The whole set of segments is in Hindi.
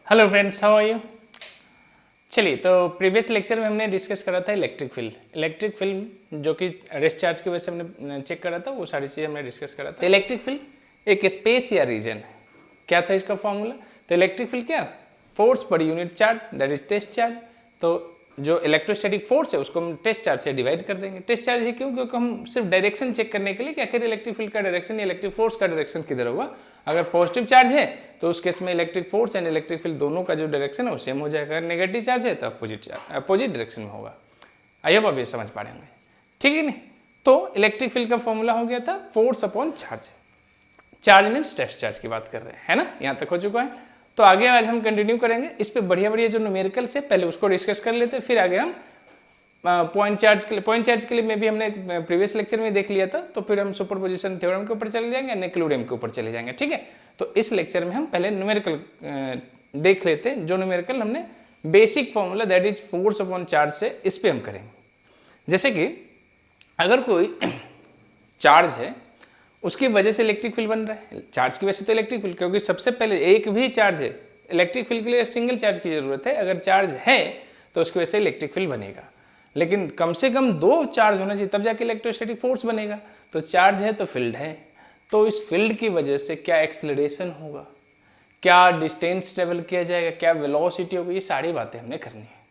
Hello friends, how are you. चलिए, तो प्रीवियस लेक्चर में हमने डिस्कस करा था इलेक्ट्रिक फील्ड जो कि रेस्ट चार्ज की वजह से हमने चेक करा था, वो सारी चीज़ें हमने डिस्कस करा था। इलेक्ट्रिक फील्ड एक स्पेस या रीजन है। क्या था इसका फॉर्मूला? तो इलेक्ट्रिक फील्ड क्या, force per unit charge that is test charge. तो जो इलेक्ट्रोस्टैटिक फोर्स है उसको हम टेस्ट चार्ज से डिवाइड कर देंगे। टेस्ट चार्ज है क्यों? क्योंकि हम सिर्फ डायरेक्शन चेक करने के लिए कि आखिर इलेक्ट्रिक फील्ड का डायरेक्शन या इलेक्ट्रिक फोर्स का डायरेक्शन किधर होगा। अगर पॉजिटिव चार्ज है तो उस केस में electric force and electric field दोनों का जो डायरेक्शन है वो सेम हो जाएगा। अगर नेगेटिव चार्ज है तो अपोजिट डायरेक्शन में होगा। आई होप आप ये समझ पा रहे होंगे, ठीक है नहीं। तो इलेक्ट्रिक फील्ड का फॉर्मूला हो गया था force upon charge. Charge means test charge की बात कर रहे हैं, है ना। यहाँ तक हो चुका है। तो आगे आज हम कंटिन्यू करेंगे इस पे बढ़िया जो न्यूमेरिकल से, पहले उसको डिस्कस कर लेते हैं, फिर आगे हम पॉइंट चार्ज के लिए में भी हमने प्रीवियस लेक्चर में देख लिया था। तो फिर हम सुपरपोजिशन थ्योरम के ऊपर चले जाएंगे, न्यूक्लियोडियम के ऊपर चले जाएंगे, ठीक है। तो इस लेक्चर में हम पहले न्यूमेरिकल देख लेते हैं। जो न्यूमेरिकल हमने basic formula that is force upon charge से, इस पे हम करेंगे। जैसे कि अगर कोई चार्ज है, उसकी वजह से इलेक्ट्रिक फील्ड बन रहा है। चार्ज की वजह से तो इलेक्ट्रिक फील्ड, क्योंकि सबसे पहले एक भी चार्ज है, इलेक्ट्रिक फील्ड के लिए सिंगल चार्ज की जरूरत है। अगर चार्ज है तो उसकी वजह से इलेक्ट्रिक फील्ड बनेगा, लेकिन कम से कम दो चार्ज होना चाहिए तब जाके इलेक्ट्रोस्टैटिक फोर्स बनेगा। तो चार्ज है तो फील्ड है, तो इस फील्ड की वजह से क्या एक्सेलरेशन होगा, क्या डिस्टेंस ट्रेवल किया जाएगा, क्या वेलोसिटी होगी, ये सारी बातें हमने करनी है।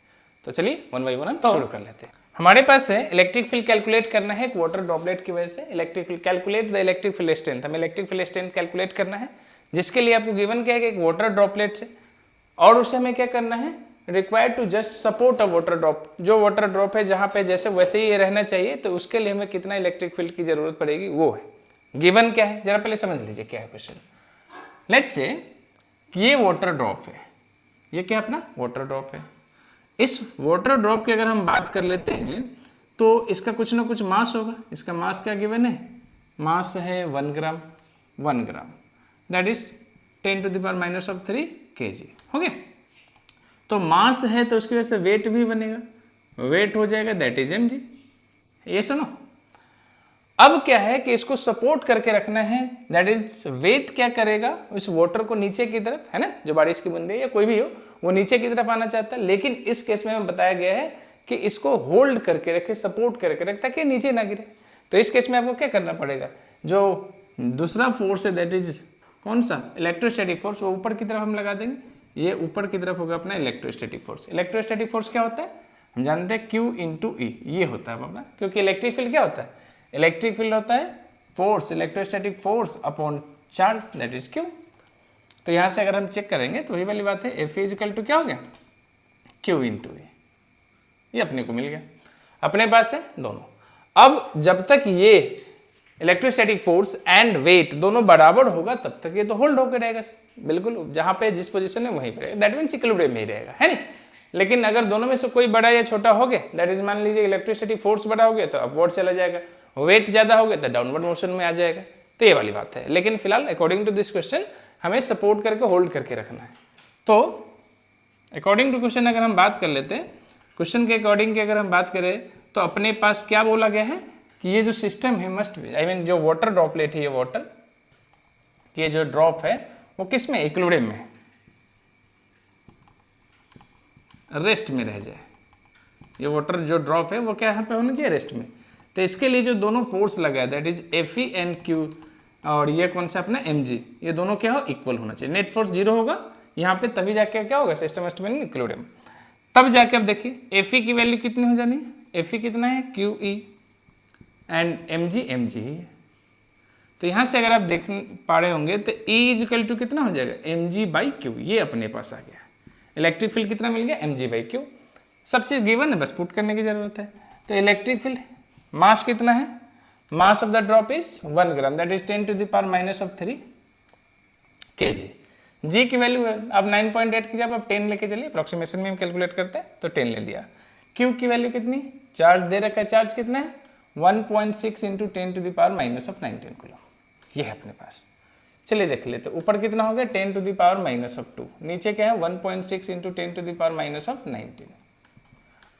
तो चलिए वन बाई वन हम शुरू कर लेते हैं। हमारे पास है इलेक्ट्रिक फील्ड कैलकुलेट करना है एक वाटर ड्रॉपलेट की वजह से। Electric field calculate the electric field strength, हमें इलेक्ट्रिक फील्ड स्ट्रेंथ कैलकुलेट करना है, जिसके लिए आपको गिवन क्या है कि एक वाटर ड्रॉपलेट से, और उसे हमें क्या करना है, required to just support a water drop. जो वाटर ड्रॉप है जहां पे जैसे वैसे ही ये रहना चाहिए, तो उसके लिए हमें कितना इलेक्ट्रिक फील्ड की जरूरत पड़ेगी वो है गिवन। क्या है जरा पहले समझ लीजिए क्या है क्वेश्चन। लेट्स से ये वाटर ड्रॉप है, ये क्या अपना वाटर ड्रॉप है। इस वाटर ड्रॉप की अगर हम बात कर लेते हैं तो इसका कुछ ना कुछ मास होगा। इसका मास क्या गिवन है, मास है 1 ग्राम, 1 ग्राम दैट इज 10⁻³ kg हो गया। तो मास है तो उसकी वजह से वेट भी बनेगा, वेट हो जाएगा दैट इज mg। ये सुनो, अब क्या है कि इसको सपोर्ट करके रखना है, दैट इज वेट क्या करेगा, उस वाटर को नीचे की तरफ, है ना, जो बारिश की बूंदे या कोई भी हो वो नीचे की तरफ आना चाहता है। लेकिन इस केस में हमें बताया गया है कि इसको होल्ड करके रखे, सपोर्ट करके रखे ताकि नीचे ना गिरे। तो इस केस में आपको क्या करना पड़ेगा, जो दूसरा फोर्स है दैट इज कौन सा, इलेक्ट्रोस्टैटिक फोर्स, वो ऊपर की तरफ हम लगा देंगे। ये ऊपर की तरफ होगा अपना इलेक्ट्रोस्टैटिक फोर्स। इलेक्ट्रोस्टैटिक फोर्स क्या होता है हम जानते हैं, Q × E ये होता है अपना। क्योंकि इलेक्ट्रिक फील्ड क्या होता है, इलेक्ट्रिक फील्ड होता है force, electrostatic force upon charge that is Q। तो यहाँ से अगर हम चेक करेंगे तो वही वाली बात है, F = क्या हो गया, Q × E। ये अपने को मिल गया, अपने पास है दोनों। अब जब तक ये इलेक्ट्रोस्टैटिक फोर्स एंड वेट दोनों बराबर होगा तब तक ये तो होल्ड होकर रहेगा, बिल्कुल जहां पे जिस पोजीशन में वहीं पे रहेगा, दैट मींस इक्विलिब्रियम में ही रहेगा, है नहीं। लेकिन अगर दोनों में से कोई बड़ा या छोटा हो गया, दैट इज मान लीजिए इलेक्ट्रोस्टैटिक फोर्स बड़ा हो गया तो अपवर्ड चला जाएगा, वेट ज्यादा हो गया तो डाउनवर्ड मोशन में आ जाएगा। तो ये वाली बात है। लेकिन फिलहाल अकॉर्डिंग टू दिस क्वेश्चन हमें सपोर्ट करके होल्ड करके रखना है। तो अकॉर्डिंग टू क्वेश्चन अगर हम बात कर लेते हैं, क्वेश्चन के अकॉर्डिंग की अगर हम बात करें तो अपने पास क्या बोला गया है कि ये जो सिस्टम है मस्ट बी, आई मीन जो वाटर ड्रॉपलेट है, ये वाटर, ये जो ड्रॉप है वो किस में, इक्विलिब्रियम में, रेस्ट में रह जाए। ये वाटर जो ड्रॉप है वो क्या यहाँ पे होना चाहिए, रेस्ट में। तो इसके लिए जो दोनों फोर्स लगा है that is Fe and Q, और ये कौन सा अपना mg, ये दोनों क्या हो, इक्वल होना चाहिए। नेट फोर्स 0 होगा यहाँ पे, तभी जाके क्या होगा, system must be in equilibrium. तब जाके अब देखिए Fe की वैल्यू कितनी हो जानी है, Fe कितना है QE एंड mg ही है। तो यहाँ से अगर आप देख पा रहे होंगे तो E = कितना हो जाएगा, mg/q। ये अपने पास आ गया। इलेक्ट्रिक फील्ड कितना मिल गया, mg/q। सब चीज गिवन है, बस पुट करने की जरूरत है। तो इलेक्ट्रिक फील्ड मास कितना है, मास of the drop is 1 gram that is 10⁻³ kg। g की वैल्यू है अब 9.8 की जब आप 10 लेके चलिए, अप्रोक्सीमेशन में हम कैलकुलेट करते हैं तो 10 ले लिया। q की वैल्यू कितनी, चार्ज दे रखा है, चार्ज कितना है 1.6 × 10⁻⁻19 कूलम, ये है अपने पास। चलिए देख लेते, ऊपर कितना हो गया 10⁻⁻², नीचे क्या है 1.6 × 10⁻⁻19।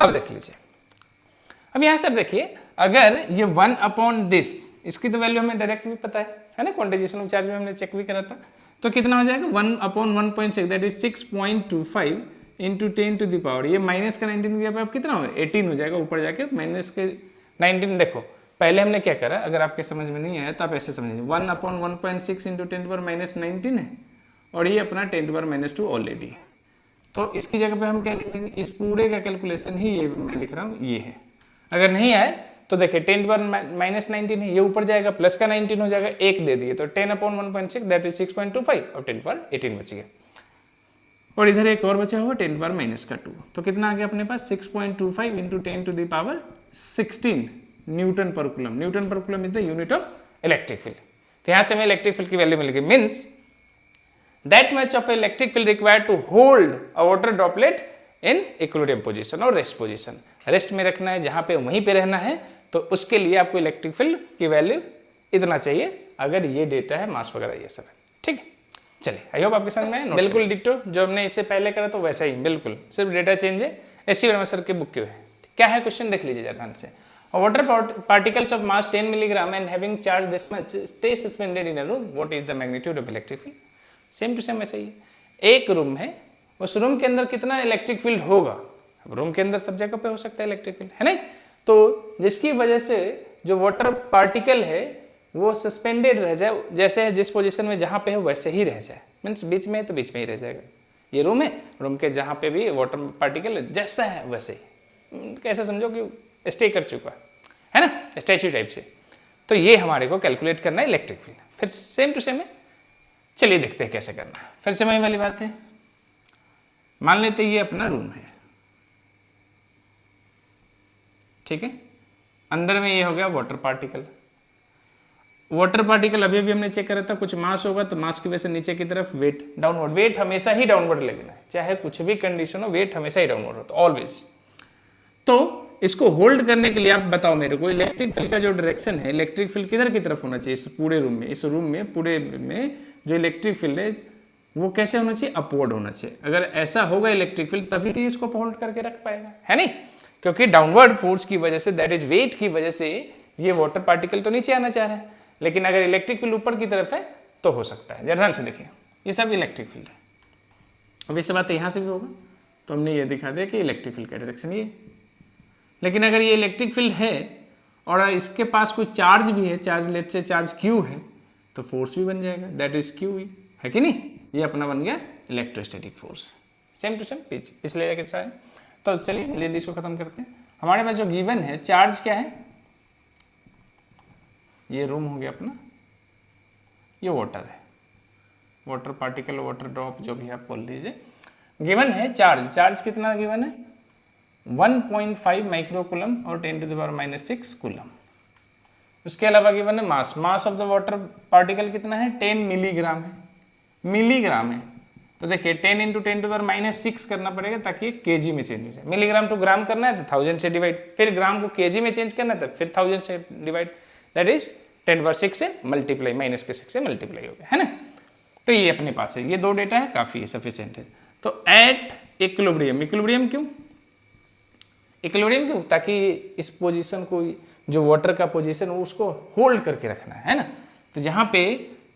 अब देख लीजिए, अब यहाँ से अब देखिए, अगर ये 1/this, इसकी तो वैल्यू हमें डायरेक्ट भी पता है ना, क्वांटाइजेशन ऑफ चार्ज में हमने चेक भी करा था। तो कितना हो जाएगा 1/1.6 that is 6.25 into 10 to the power, ये माइनस का 19 की जगह पे आप कितना हो 18 हो जाएगा, ऊपर जाके माइनस के 19। देखो पहले हमने क्या करा, अगर आपके समझ में नहीं आया तो आप ऐसे समझिए 1/1.6 इंटू 10 पर -19 है और ये अपना 10 पर -2 ऑलरेडी है। तो इसकी जगह पे हम क्या लिख देंगे, इस पूरे का कैलकुलेशन ही ये मैं लिख रहा हूँ ये है। अगर नहीं आए तो देखिए 10 पर -19 है, ये ऊपर जाएगा प्लस का 19 हो जाएगा, एक दे दिए तो 10/1.6 दैट इज 6.25 और 10 पर 18 बच गया। और इधर एक और बचा हुआ 10 पर -2, तो कितना आ गया अपने पास 6.25 into 10 to the power 16 newton per coulomb. Newton per coulomb is the unit of electric field. तो यहाँ से हमें इलेक्ट्रिक फील्ड की वैल्यू मिल गई, means that much of electric field required to hold a water droplet in equilibrium position और रेस्ट पोजीशन। रेस्ट में रखना है, जहां पे वहीं पे रहना है, तो उसके लिए आपको इलेक्ट्रिक फील्ड की वैल्यू इतना चाहिए, अगर ये डेटा है मास वगैरह ये सब है। ठीक है, चलिए आई होप आपके समझ में आया। बिल्कुल डिक्टो जो हमने इससे पहले करा तो वैसा ही, बिल्कुल सिर्फ डेटा चेंज है, ऐसी वर्मा सर के बुक के है। क्या है क्वेश्चन देख लीजिए ध्यान से। Water particles of mass 10 milligram and having charge this much stay suspended in a room, what is the magnitude of electric field. Same to same ऐसा ही, एक रूम है, उस रूम के अंदर कितना इलेक्ट्रिक फील्ड होगा। अब रूम के अंदर सब जगह पे हो सकता है इलेक्ट्रिक फील्ड, है नहीं, तो जिसकी वजह से जो वाटर पार्टिकल है वो सस्पेंडेड रह जाए, जैसे जिस पोजीशन में जहाँ पे है वैसे ही रह जाए, मीन्स बीच में है तो बीच में ही रह जाएगा। ये रूम है, रूम के जहाँ पे भी वाटर पार्टिकल जैसा है वैसे ही, कैसे समझो कि स्टे कर चुका है ना, स्टैच्यू टाइप से। तो ये हमारे को कैलकुलेट करना है इलेक्ट्रिक फील्ड। फिर सेम टू सेम है, चलिए देखते हैं कैसे करना है। फिर से वही वाली बात है, मान लेते ये अपना रूम है, ठीक है, अंदर में ये हो गया वाटर पार्टिकल। वाटर पार्टिकल अभी हमने चेक करा था, कुछ मास होगा तो मास की वजह से नीचे की तरफ वेट डाउनवर्ड, वेट हमेशा ही डाउनवर्ड लगना है, चाहे कुछ भी कंडीशन हो वेट हमेशा ही डाउनवर्ड होता है ऑलवेज। तो इसको होल्ड करने के लिए आप बताओ मेरे को, इलेक्ट्रिक फील्ड का जो डायरेक्शन है, इलेक्ट्रिक फील्ड किधर की तरफ होना चाहिए इस पूरे रूम में, इस रूम में पूरे में जो इलेक्ट्रिक फील्ड है वो कैसे होना चाहिए, अपवर्ड होना चाहिए। अगर ऐसा होगा इलेक्ट्रिक फील्ड तभी तो इसको होल्ड करके रख पाएगा, है नहीं, क्योंकि डाउनवर्ड फोर्स की वजह से, दैट इज वेट की वजह से ये वाटर पार्टिकल तो नीचे आना चाह रहा है, लेकिन अगर इलेक्ट्रिक फील्ड ऊपर की तरफ है तो हो सकता है। ध्यान से देखिए, ये सब इलेक्ट्रिक फील्ड है। अब इस बात यहाँ से भी होगा, तो हमने ये दिखा दिया कि इलेक्ट्रिक फील्ड का डायरेक्शन ये। लेकिन अगर ये इलेक्ट्रिक फील्ड है और इसके पास कोई चार्ज भी है, चार्ज लेट से चार्ज क्यू है, तो फोर्स भी बन जाएगा, दैट इज क्यू वी, है कि नहीं, ये अपना बन गया electrostatic force. Same to same पिछले कैसा है। तो चलिए जल्दी इसको खत्म करते हैं। हमारे पास जो गिवन है, चार्ज क्या है, ये रूम हो गया अपना, ये वाटर है, वाटर पार्टिकल, वाटर ड्रॉप, जो भी आप बोल लीजिए। गिवन है चार्ज, चार्ज कितना गिवन है 1.5 माइक्रो कूलम और 10⁻⁻6 कूलम। उसके अलावा गिवन है mass, mass of the water particle कितना है 10 मिलीग्राम है, मिलीग्राम है, तो देखिए 10 इंटू 10⁻⁻6 करना पड़ेगा ताकि केजी में चेंज हो जाए। मिलीग्राम टू ग्राम करना है तो 1000 से डिवाइड, फिर ग्राम को केजी में चेंज करना है तो फिर 1000 से डिवाइड, दैट इज 10⁻6 से मल्टीप्लाई, -6 से मल्टीप्लाई हो गया, है ना। तो ये अपने पास है, ये दो डेटा है, काफी है, सफिशिएंट है। तो एट इक्विलिब्रियम, इक्विलिब्रियम क्यों, इक्विलिब्रियम क्यों, ताकि इस पोजीशन को, जो वाटर का पोजीशन है उसको होल्ड करके रखना है ना। तो जहाँ पे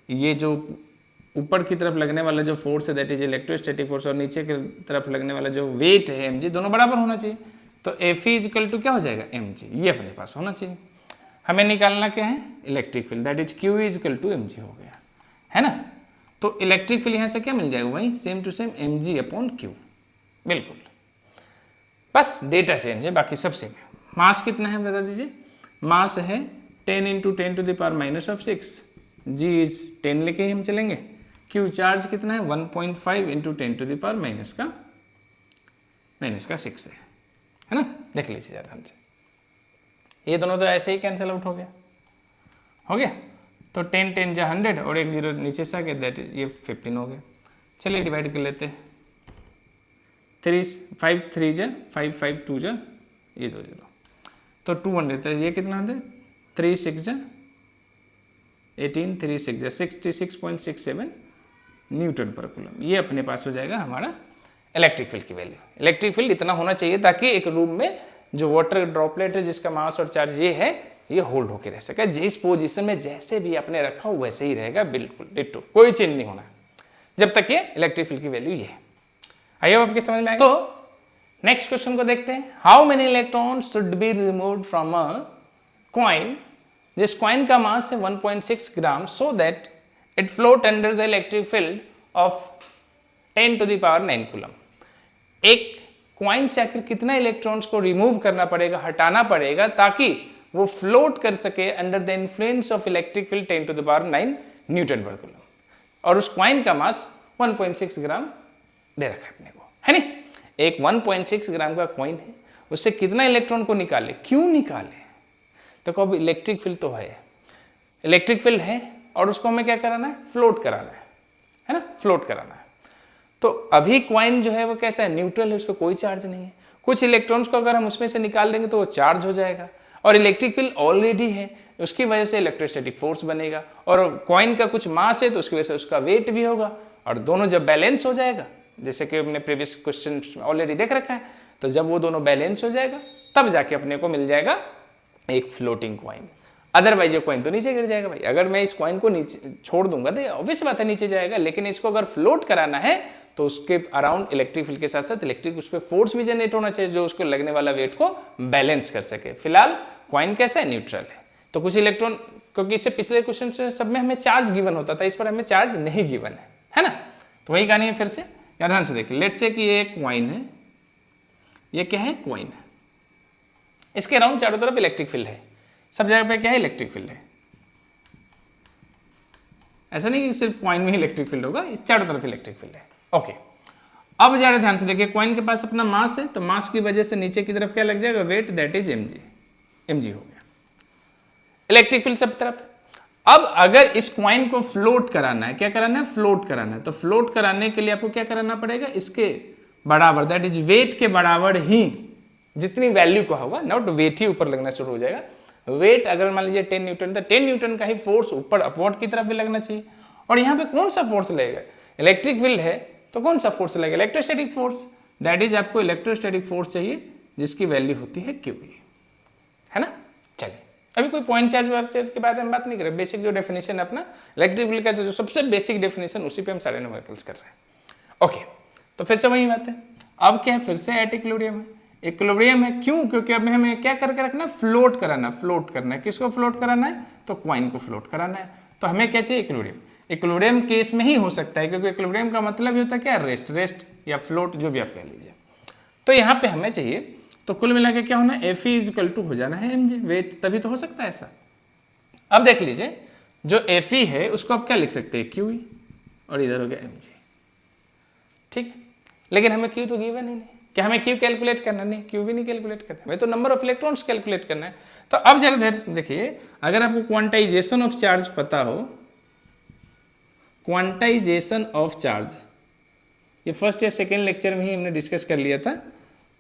ये जो ऊपर की तरफ लगने वाला जो फोर्स है दैट इज इलेक्ट्रोस्टैटिक फोर्स, और नीचे की तरफ लगने वाला जो वेट है mg, दोनों बराबर होना चाहिए। तो F इक्वल टू क्या हो जाएगा mg, ये अपने पास होना चाहिए। हमें निकालना क्या है electric field, that is Q equal to mg हो गया, है ना। तो इलेक्ट्रिक फील्ड यहाँ से क्या मिल जाएगा, वही सेम टू सेम mg/q, बिल्कुल, बस डेटा चेंज है, बाकी सब सेम है। मास कितना है बता दीजिए, मास है 10 इंटू 10⁻⁻6, g इज 10 लेके ही हम चलेंगे। क्यू चार्ज कितना है 1.5 इंटू 10⁻⁻6 है ना। देख लीजिए ध्यान से, ये दोनों तो ऐसे ही कैंसिल आउट हो गया, तो 10 10 जा 100 और एक 0 नीचे से आ गया, दैट ये 15 हो गया। चलिए डिवाइड कर लेते हैं, 5 3 जा 5 5 2 जा ये 2 0, तो 200, तो ये कितना होता है 3 6 जा 18, 3 6 जा 66.67 न्यूटन पर कूलम। ये अपने पास हो जाएगा हमारा इलेक्ट्रिक फील्ड की वैल्यू। इलेक्ट्रिक फील्ड इतना होना चाहिए ताकि एक रूम में जो वाटर ड्रॉपलेट है जिसका मास और चार्ज ये है, ये होल्ड होकर रह सके, जिस पोजीशन में जैसे भी आपने रखा हो वैसे ही रहेगा, बिल्कुल डिट्टो, कोई चेंज नहीं होना। जब तक ये इलेक्ट्रिक फील्ड की वैल्यू ये है। आई होप आपके समझ में आएगा। तो नेक्स्ट क्वेश्चन को देखते हैं। How many electrons should be removed from a coin, जिस कॉइन का मास है 1.6 gram, so that it float under the electric field of 10⁹ coulomb. एक कॉइन से आखिर कितना इलेक्ट्रॉन्स को रिमूव करना पड़ेगा, हटाना पड़ेगा, ताकि वो फ्लोट कर सके under the influence of electric field 10⁹ Newton per coulomb, और उस कॉइन का मास 1.6 ग्राम दे रखा है अपने को, है नहीं। एक 1.6 ग्राम का कॉइन है, उससे कितना इलेक्ट्रॉन को निकाले, क्यों निकाले? देखो अब इलेक्ट्रिक फील्ड तो है, इलेक्ट्रिक फील्ड है और उसको हमें क्या कराना है, फ्लोट कराना है ना, फ्लोट कराना है। तो अभी कॉइन जो है वो कैसा है, न्यूट्रल है, उस पर कोई चार्ज नहीं है। कुछ इलेक्ट्रॉन्स को अगर हम उसमें से निकाल देंगे तो वो चार्ज हो जाएगा, और इलेक्ट्रिक फील्ड ऑलरेडी है, उसकी वजह से इलेक्ट्रोस्टैटिक फोर्स बनेगा, और कॉइन का कुछ मास है तो उसकी वजह से उसका वेट भी होगा, और दोनों जब बैलेंस हो जाएगा, जैसे कि हमने प्रीवियस क्वेश्चन ऑलरेडी देख रखा है, तो जब वो दोनों बैलेंस हो जाएगा तब जाके अपने को मिल जाएगा एक फ्लोटिंग कॉइन। अदरवाइज ये कॉइन तो नीचे गिर जाएगा भाई। अगर मैं इस कॉइन को नीचे छोड़ दूंगा तो ऑब्वियस बात है नीचे जाएगा, लेकिन इसको अगर फ्लोट कराना है तो उसके अराउंड इलेक्ट्रिक फील्ड के साथ साथ इलेक्ट्रिक उस पर फोर्स भी जनरेट होना चाहिए जो उसको लगने वाला वेट को बैलेंस कर सके। फिलहाल कॉइन कैसा है, न्यूट्रल है। तो कुछ इलेक्ट्रॉन, क्योंकि इससे पिछले क्वेश्चन से सब में हमें चार्ज गिवन होता था, इस पर हमें चार्ज नहीं गिवन है ना। तो वही कहानी है, फिर से यार ध्यान से देखिए। लेट्स से कि ये एक कॉइन है, ये क्या है, कॉइन है, इसके अराउंड चारों तरफ इलेक्ट्रिक फील्ड है, सब जगह पे क्या है, इलेक्ट्रिक फील्ड है। ऐसा नहीं कि सिर्फ कॉइन में ही इलेक्ट्रिक फील्ड होगा, इस चारों तरफ इलेक्ट्रिक फील्ड है। ओके, अब जरा ध्यान से देखिए, कॉइन के पास अपना मास है, तो मास की वजह से नीचे की तरफ क्या लग जाएगा, weight, that is mg, mg हो गया। इलेक्ट्रिक फील्ड सब तरफ है। अब अगर इस कॉइन को फ्लोट कराना है, क्या कराना है, फ्लोट कराना है, तो फ्लोट कराने के लिए आपको क्या कराना पड़ेगा, इसके बराबर, दैट इज वेट के बराबर ही जितनी वैल्यू का होगा, नॉट वेट ही ऊपर लगना शुरू हो जाएगा। वेट अगर मान लीजिए 10 न्यूटन, तो 10 न्यूटन का ही फोर्स ऊपर अपवर्ड की तरफ भी लगना चाहिए। और यहाँ पे कौन सा फोर्स लगेगा, इलेक्ट्रिक फील्ड है तो कौन सा फोर्स लगेगा, इलेक्ट्रोस्टैटिक फोर्स। दैट इज आपको इलेक्ट्रोस्टैटिक फोर्स चाहिए जिसकी वैल्यू होती है QE, है ना। चलिए, अभी कोई पॉइंट चार्ज के बारे में बात नहीं कर रहे, बेसिक जो डेफिनेशन है अपना इलेक्ट्रिक फील्ड का, जो सबसे बेसिक डेफिनेशन, उसी पे हम सारे न्यूमेरिकल्स कर रहे हैं। ओके, तो फिर से वही बात है। अब क्या है, फिर से एट इक्विलिब्रियम है। इक्विलिब्रियम है क्यों, क्योंकि अब हमें क्या करके रखना है, फ्लोट कराना, फ्लोट करना है। किसको फ्लोट कराना है, तो कॉइन को फ्लोट कराना है। तो हमें क्या चाहिए, इक्विलिब्रियम। इक्विलिब्रियम केस में ही हो सकता है, क्योंकि इक्विलिब्रियम का मतलब ही होता है क्या, रेस्ट, रेस्ट या फ्लोट, जो भी आप कह लीजिए। तो यहाँ पे हमें चाहिए, तो कुल मिला के क्या होना है, Fe = हो जाना है mg, वेट, तभी तो हो सकता है ऐसा। अब देख लीजिए, जो Fe है उसको आप क्या लिख सकते हैं, QE, और इधर हो गया mg, ठीक है। लेकिन हमें Q तो गिवन ही नहीं, क्या हमें Q कैलकुलेट करना, नहीं, Q भी नहीं कैलकुलेट करना, हमें तो नंबर ऑफ इलेक्ट्रॉन्स कैलकुलेट करना है। तो अब जरा देखिए, अगर आपको क्वांटाइजेशन ऑफ चार्ज पता हो, क्वांटाइजेशन ऑफ चार्ज, ये फर्स्ट या सेकेंड लेक्चर में ही हमने डिस्कस कर लिया था,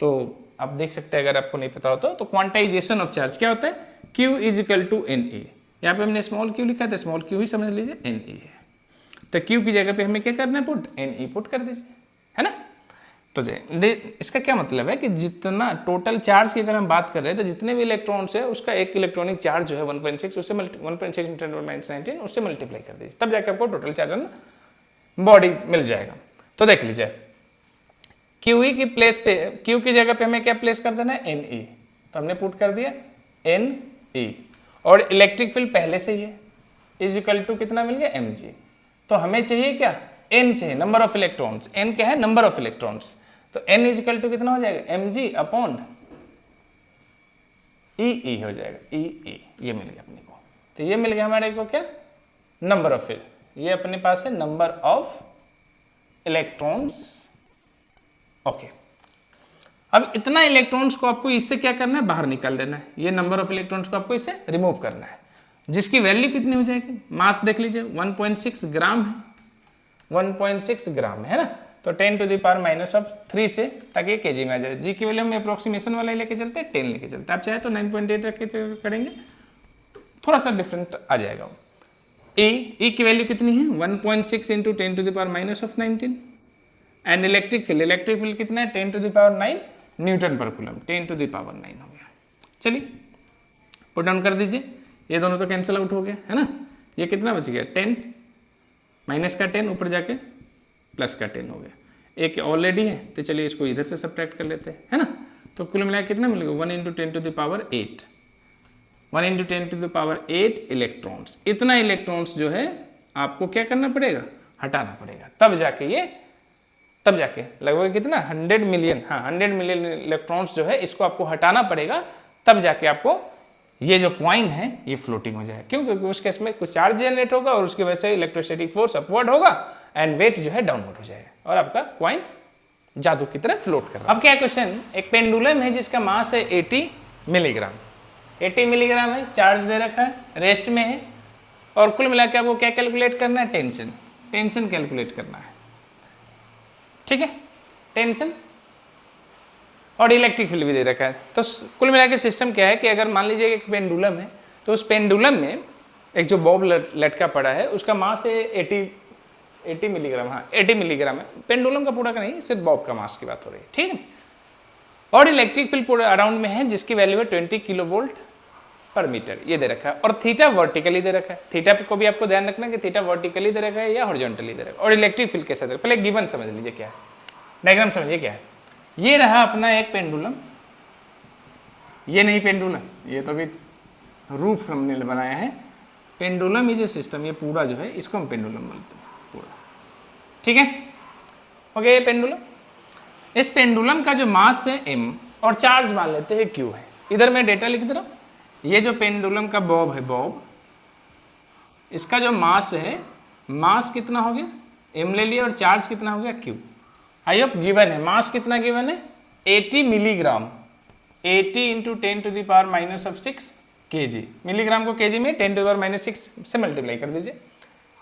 तो आप देख सकते हैं अगर आपको नहीं पता हो तो क्वांटाइजेशन ऑफ चार्ज क्या होता है, Q = NE। यहाँ पे हमने स्मॉल q लिखा था, स्मॉल q ही समझ लीजिए, NE है। तो Q की जगह पे हमें क्या करना है, पुट, NE पुट कर दीजिए, है ना। तो इसका क्या मतलब है कि जितना टोटल चार्ज की अगर हम बात कर रहे हैं, तो जितने भी इलेक्ट्रॉन्स है उसका एक इलेक्ट्रॉनिक चार्ज जो है 1.6, उससे 1.6 × 10⁻⁹ उससे मल्टीप्लाई कर दीजिए, तब जाके आपको टोटल चार्ज ऑन बॉडी मिल जाएगा। तो देख लीजिए, QE की प्लेस पे, Q की जगह पे हमें क्या प्लेस कर देना है, NE, तो हमने पुट कर दिया NE, और इलेक्ट्रिक फील्ड पहले से ही है, = कितना मिल गया, mg। तो हमें चाहिए क्या, n चाहिए, नंबर ऑफ इलेक्ट्रॉन्स। n क्या है, नंबर ऑफ इलेक्ट्रॉन्स। तो n = कितना हो जाएगा, mg/E हो जाएगा, EE, ये मिल गया अपने को। तो ये मिल गया हमारे को क्या, नंबर ऑफ फील्ड, ये अपने पास है नंबर ऑफ इलेक्ट्रॉन्स। ओके, अब इतना इलेक्ट्रॉन्स को आपको इससे क्या करना है, बाहर निकाल देना है। ये नंबर ऑफ इलेक्ट्रॉन्स को आपको इससे रिमूव करना है, जिसकी वैल्यू कितनी हो जाएगी, मास देख लीजिए 1.6 ग्राम है, 1.6 ग्राम है ना। तो 10⁻³ से, ताकि केजी में आ जाए। जी की वैल्यू में अप्रोक्सीमेशन वाला ही लेके चलते हैं, 10 लेके चलते हैं। आप चाहे तो 9.8 रख के करेंगे, थोड़ा सा डिफरेंट आ जाएगा। E की वैल्यू कितनी है, 1.6 × 10⁻⁻19, एंड इलेक्ट्रिक फील्ड कितना है, 10⁹ न्यूटन पर कूलम, 10⁹ हो गया। चलिए पुट डाउन कर दीजिए, ये दोनों तो कैंसिल आउट हो गया, है ना। ये कितना बच गया, 10 - का 10 ऊपर जाके प्लस का 10 हो गया, एक ऑलरेडी है तो चलिए इसको इधर से सब्ट्रैक्ट कर लेते हैं, है ना। तो कुल मिला कितना मिलेगा 1 × 10⁸ 8, 1 × 10⁸ इलेक्ट्रॉन्स। इतना इलेक्ट्रॉन्स जो है आपको क्या करना पड़ेगा, हटाना पड़ेगा, तब जाके लगभग कितना 100 मिलियन, हाँ 100 मिलियन इलेक्ट्रॉन्स जो है इसको आपको हटाना पड़ेगा, तब जाके आपको ये जो कॉइन है ये फ्लोटिंग हो जाए। क्यों? क्योंकि उस केस में कुछ चार्ज जनरेट होगा और उसकी वजह से इलेक्ट्रोस्टैटिक फोर्स अपवर्ड होगा एंड वेट जो है डाउनवर्ड हो जाएगा और आपका कॉइन जादू की तरह फ्लोट कर रहा है। अब क्या क्वेश्चन, एक पेंडुलम है जिसका मास है 80 मिलीग्राम, 80 मिलीग्राम है, चार्ज दे रखा है, रेस्ट में है और कुल मिला के आपको क्या कैलकुलेट करना है, टेंशन कैलकुलेट करना है, ठीक है, टेंशन और इलेक्ट्रिक फील्ड भी दे रखा है। तो कुल मिला के सिस्टम क्या है कि अगर मान लीजिए एक पेंडुलम है तो उस पेंडुलम में एक जो बॉब लटका पड़ा है उसका मास है 80 मिलीग्राम, हाँ 80 मिलीग्राम है, पेंडुलम का पूरा का नहीं, सिर्फ बॉब का मास की बात हो रही है, ठीक है। और इलेक्ट्रिक फील्ड पूरा अराउंड में है जिसकी वैल्यू है 20 किलोवोल्ट पर मीटर, ये दे रखा है। और थीटा वर्टिकली दे रखा है, थीटा को भी आपको ध्यान रखना कि थीटा वर्टिकली दे रखा है या हॉरिजॉन्टली दे रखा है। और इलेक्ट्रिक फील्ड कैसे दे रखा है, पहले गिवन समझ लीजिए क्या है, डायग्राम समझिए क्या है। ये रहा अपना एक पेंडुलम, ये नहीं पेंडुलम, ये तो भी रूफ हमने बनाया है। पेंडुलम इज ए सिस्टम, ये पूरा जो है इसको हम पेंडुलम बोलते हैं पूरा, ठीक है, ओके। ये पेंडुलम, इस पेंडुलम का जो मास है m और चार्ज मान लेते हैं q है। इधर मैं डेटा लिख दे रहा हूँ, ये जो पेंडुलम का बॉब है, बॉब, इसका जो मास है, मास कितना हो गया m ले लिया और चार्ज कितना हो गया q। आई होप गिवन है, मास कितना गिवन है 80 मिलीग्राम, 80 × 10⁻⁻6 kg, मिलीग्राम को kg में 10⁻⁻6 से मल्टीप्लाई कर दीजिए।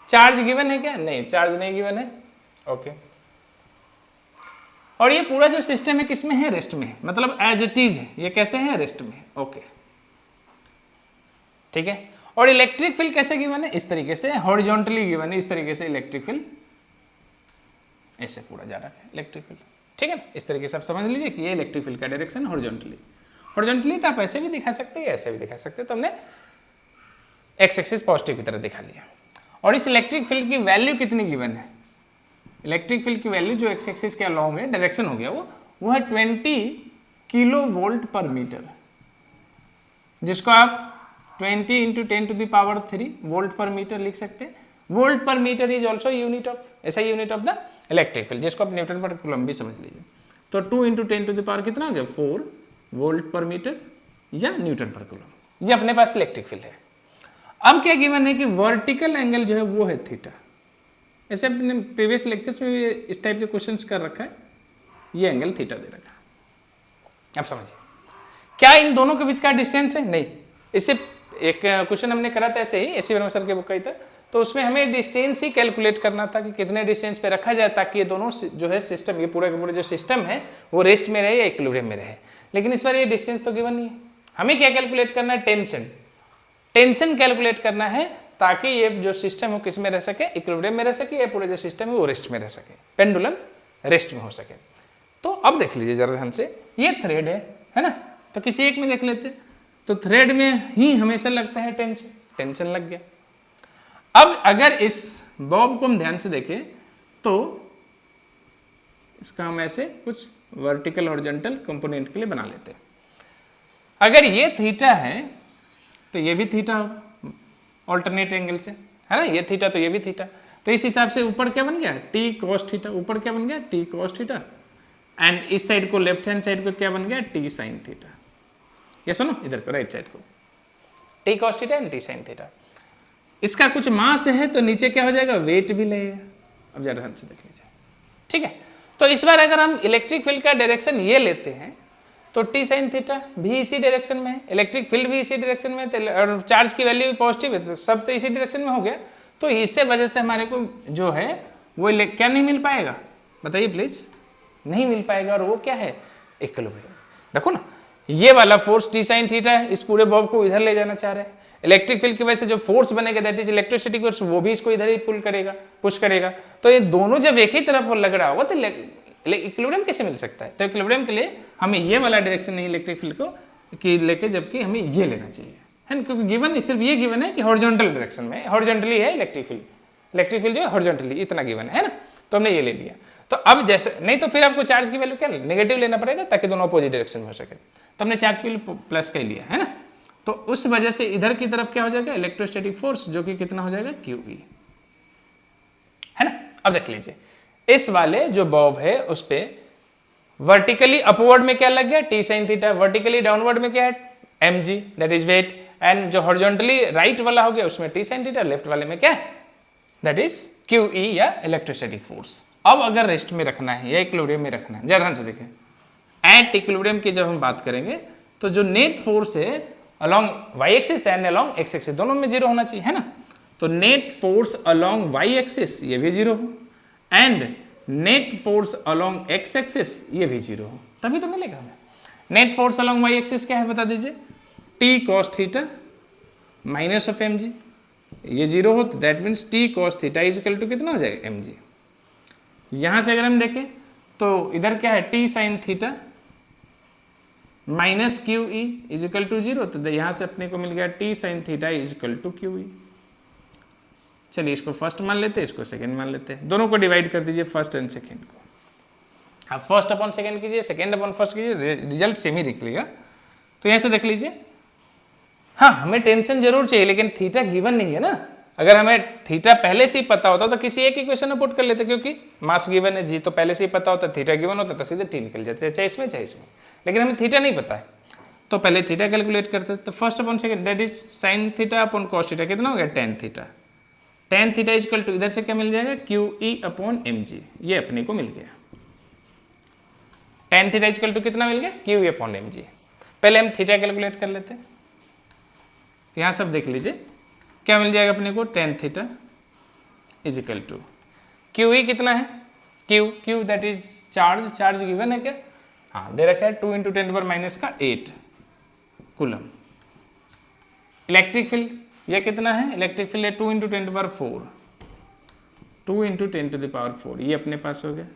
चार्ज गिवन है क्या, नहीं चार्ज नहीं गिवन है, ओके। और ये पूरा जो सिस्टम है किसमें है, रेस्ट में है, मतलब एज इट इज है, ये कैसे है, रेस्ट में है, ओके, ठीक है। और इलेक्ट्रिक फील्ड कैसे गिवन है, इस तरीके से हॉरिजॉन्टली गिवन है, इस तरीके से इलेक्ट्रिक फील्ड ऐसे पूरा जा रहा है इलेक्ट्रिक फील्ड, ठीक है ना। इस तरीके से आप समझ लीजिए कि ये इलेक्ट्रिक फील्ड का डायरेक्शन हॉरिजॉन्टली तो आप ऐसे भी दिखा सकते हैं, ऐसे भी दिखा सकते हैं, तो हमने एक्स एक्सिस पॉजिटिव की तरह दिखा लिया। और इस इलेक्ट्रिक फील्ड की वैल्यू कितनी गिवन है, इलेक्ट्रिक फील्ड की वैल्यू जो एक्स एक्सिस के अलॉन्ग है डायरेक्शन हो गया वो है 20 किलोवोल्ट पर मीटर, जिसको आप 20 × 10⁻³ वोल्ट पर मीटर लिख सकते हैं। Volt per metre is also unit of, ऐसा unit of the electric field, जिसको आप न्यूटन पर कूलम भी समझ लीजिए। तो 2 × 10⁻³ कितना हो गया 4 वोल्ट पर मीटर या न्यूटन पर कूलम, ये अपने पास इलेक्ट्रिक फील्ड है। अब क्या गिवन है कि वर्टिकल एंगल जो है वो है थीटा, ऐसे अपने प्रीवियस लेक्चर्स में भी इस टाइप के क्वेश्चंस कर रखा है, ये एंगल थीटा दे रखा है। अब समझिए क्या इन दोनों के बीच का डिस्टेंस है, नहीं, इससे एक क्वेश्चन हमने करा था ऐसे ही, एसी वर्मा सर के बुक का ही था, तो उसमें हमें डिस्टेंस ही कैलकुलेट करना था कि कितने डिस्टेंस पे रखा जाए ताकि ये दोनों जो है सिस्टम, ये पूरे के पूरे जो सिस्टम है वो रेस्ट में रहे या इक्विलिब्रियम में रहे। लेकिन इस बार ये डिस्टेंस तो गिवन नहीं है, हमें क्या कैलकुलेट करना है, टेंशन कैलकुलेट करना है ताकि ये जो सिस्टम है किस में रह सके, इक्विलिब्रियम में रह सके, या पूरे जो सिस्टम है वो रेस्ट में रह सके, पेंडुलम रेस्ट में हो सके। तो अब देख लीजिए जरा ध्यान से, ये थ्रेड है ना, तो किसी एक में देख लेते, तो थ्रेड में ही हमेशा लगता है टेंशन लग गया। अब अगर इस बॉब को हम ध्यान से देखें तो इसका हम ऐसे कुछ वर्टिकल हॉरिजॉन्टल कंपोनेंट के लिए बना लेते हैं। अगर ये थीटा है तो ये भी थीटा होगा ऑल्टरनेट एंगल से, है ना, ये थीटा तो ये भी थीटा, तो इस हिसाब से ऊपर क्या बन गया टी कॉस थीटा, ऊपर क्या बन गया टी कॉस थीटा, एंड इस साइड को लेफ्ट हैंड साइड को क्या बन गया टी साइन थीटा। ये सुनो इधर को राइट साइड को T cos theta and T sine theta. इसका कुछ मास है तो नीचे क्या हो जाएगा, वेट भी लगेगा। अब जरा ध्यान से देख लीजिए, ठीक है। तो इस बार अगर हम इलेक्ट्रिक फील्ड का डायरेक्शन ये लेते हैं तो टी साइन थीटा भी इसी डायरेक्शन में है, इलेक्ट्रिक फील्ड भी इसी डायरेक्शन में है, और चार्ज की वैल्यू भी पॉजिटिव है, तो सब तो इसी डायरेक्शन में हो गया। तो इससे वजह से हमारे को जो है वो क्या नहीं मिल पाएगा, बताइए प्लीज, नहीं मिल पाएगा। और वो क्या है, इक्विलिब्रियम। देखो ना, ये वाला फोर्स टी साइन थीटा है, इस पूरे बॉब को इधर ले जाना चाह रहे हैं। इलेक्ट्रिक फील्ड की वजह से जो फोर्स बनेगा दैट इज इलेक्ट्रोस्टैटिक फोर्स, वो भी इसको इधर ही पुश करेगा। तो ये दोनों जब एक ही तरफ लग रहा होगा तो इक्विलिब्रियम कैसे मिल सकता है। तो इक्विलिब्रियम के लिए हमें ये वाला डायरेक्शन नहीं इलेक्ट्रिक फील्ड को कि लेके, जबकि हमें ये लेना चाहिए, है ना, क्योंकि गिवन सिर्फ ये गिवन है कि हॉरिजॉन्टल डायरेक्शन में, हॉरिजॉन्टली है इलेक्ट्रिक फील्ड जो है हॉरिजॉन्टली इतना गिवन है ना। तो हमने ये ले लिया। तो अब जैसे नहीं तो फिर आपको चार्ज की वैल्यू क्या नेगेटिव लेना पड़ेगा ताकि दोनों अपोजिट डायरेक्शन में हो सके। तो हमने चार्ज की वैल्यू प्लस का ही लिया है ना, तो उस वजह से इधर की तरफ क्या हो जाएगा इलेक्ट्रोस्टैटिक फोर्स, जो कि कितना हो जाएगा QE, है ना। अब देख लीजिए इस वाले जो बॉब है उस पे वर्टिकली अपवर्ड में क्या लग गया T sin theta, vertically downward में क्या है mg that is weight, and जो हॉरिजॉन्टली राइट वाला हो गया उसमें T sin थीटा, लेफ्ट वाले में क्या है दैट इज QE या इलेक्ट्रोस्टैटिक फोर्स। अब अगर रेस्ट में रखना है या इक्विलिब्रियम में रखना है, जरा ध्यान से देखें, एट इक्विलिब्रियम की जब हम बात करेंगे तो जो नेट फोर्स है along y axis and along x axis दोनों में जीरो होना चाहिए, है ना। तो net force along y axis ये भी जीरो हो and net force along x axis ये भी जीरो हो, तभी तो मिलेगा हमें। Net force along y axis क्या है बता दीजिए, t cos theta minus of mg, ये जीरो हो तो that means t cos theta is equal to कितना हो जाएगा mg। यहां से अगर हम देखें तो इधर क्या है t sin theta minus QE is equal to zero, तो यहां से अपने को मिल गया t sin theta is equal to QE। चलिए इसको फर्स्ट मान लेते हैं, इसको सेकंड मान लेते हैं, दोनों को डिवाइड कर दीजिए फर्स्ट एंड सेकंड को। आप फर्स्ट अपॉन सेकंड कीजिए, सेकंड अपॉन फर्स्ट कीजिए, रिजल्ट सेम ही निकलेगा। तो यहां से देख लीजिए, हाँ हमें टेंशन जरूर चाहिए लेकिन थीटा गिवन नहीं है ना। अगर हमें थीटा पहले से ही पता होता तो किसी एक इक्वेशन में पुट कर लेते, क्योंकि मास गिवन है जी, तो पहले से ही पता होता, थीटा गिवन होता तो सीधे t निकल जाते, चाहे इसमें चाहे इसमें, लेकिन हमें थीटा नहीं पता है तो पहले थीटा कैलकुलेट करते। तो first upon second that is sine theta upon cos theta कितना हो गया tan theta, tan theta is equal to इधर से क्या मिल जाएगा QE अपॉन mg, ये अपने को मिल गया। tan theta is equal to कितना मिल गया QE अपॉन mg। पहले हम थीटा कैलकुलेट कर लेते हैं, तो यहाँ सब देख लीजिए क्या मिल जाएगा अपने को, tan theta is equal to QE कितना है Q that is charge given है क्या, हाँ दे रखा है 2 × 10⁻⁸ कूलम। इलेक्ट्रिक फील्ड ये कितना है, इलेक्ट्रिक फील्ड है 2 × 10⁴ ये अपने पास हो गया।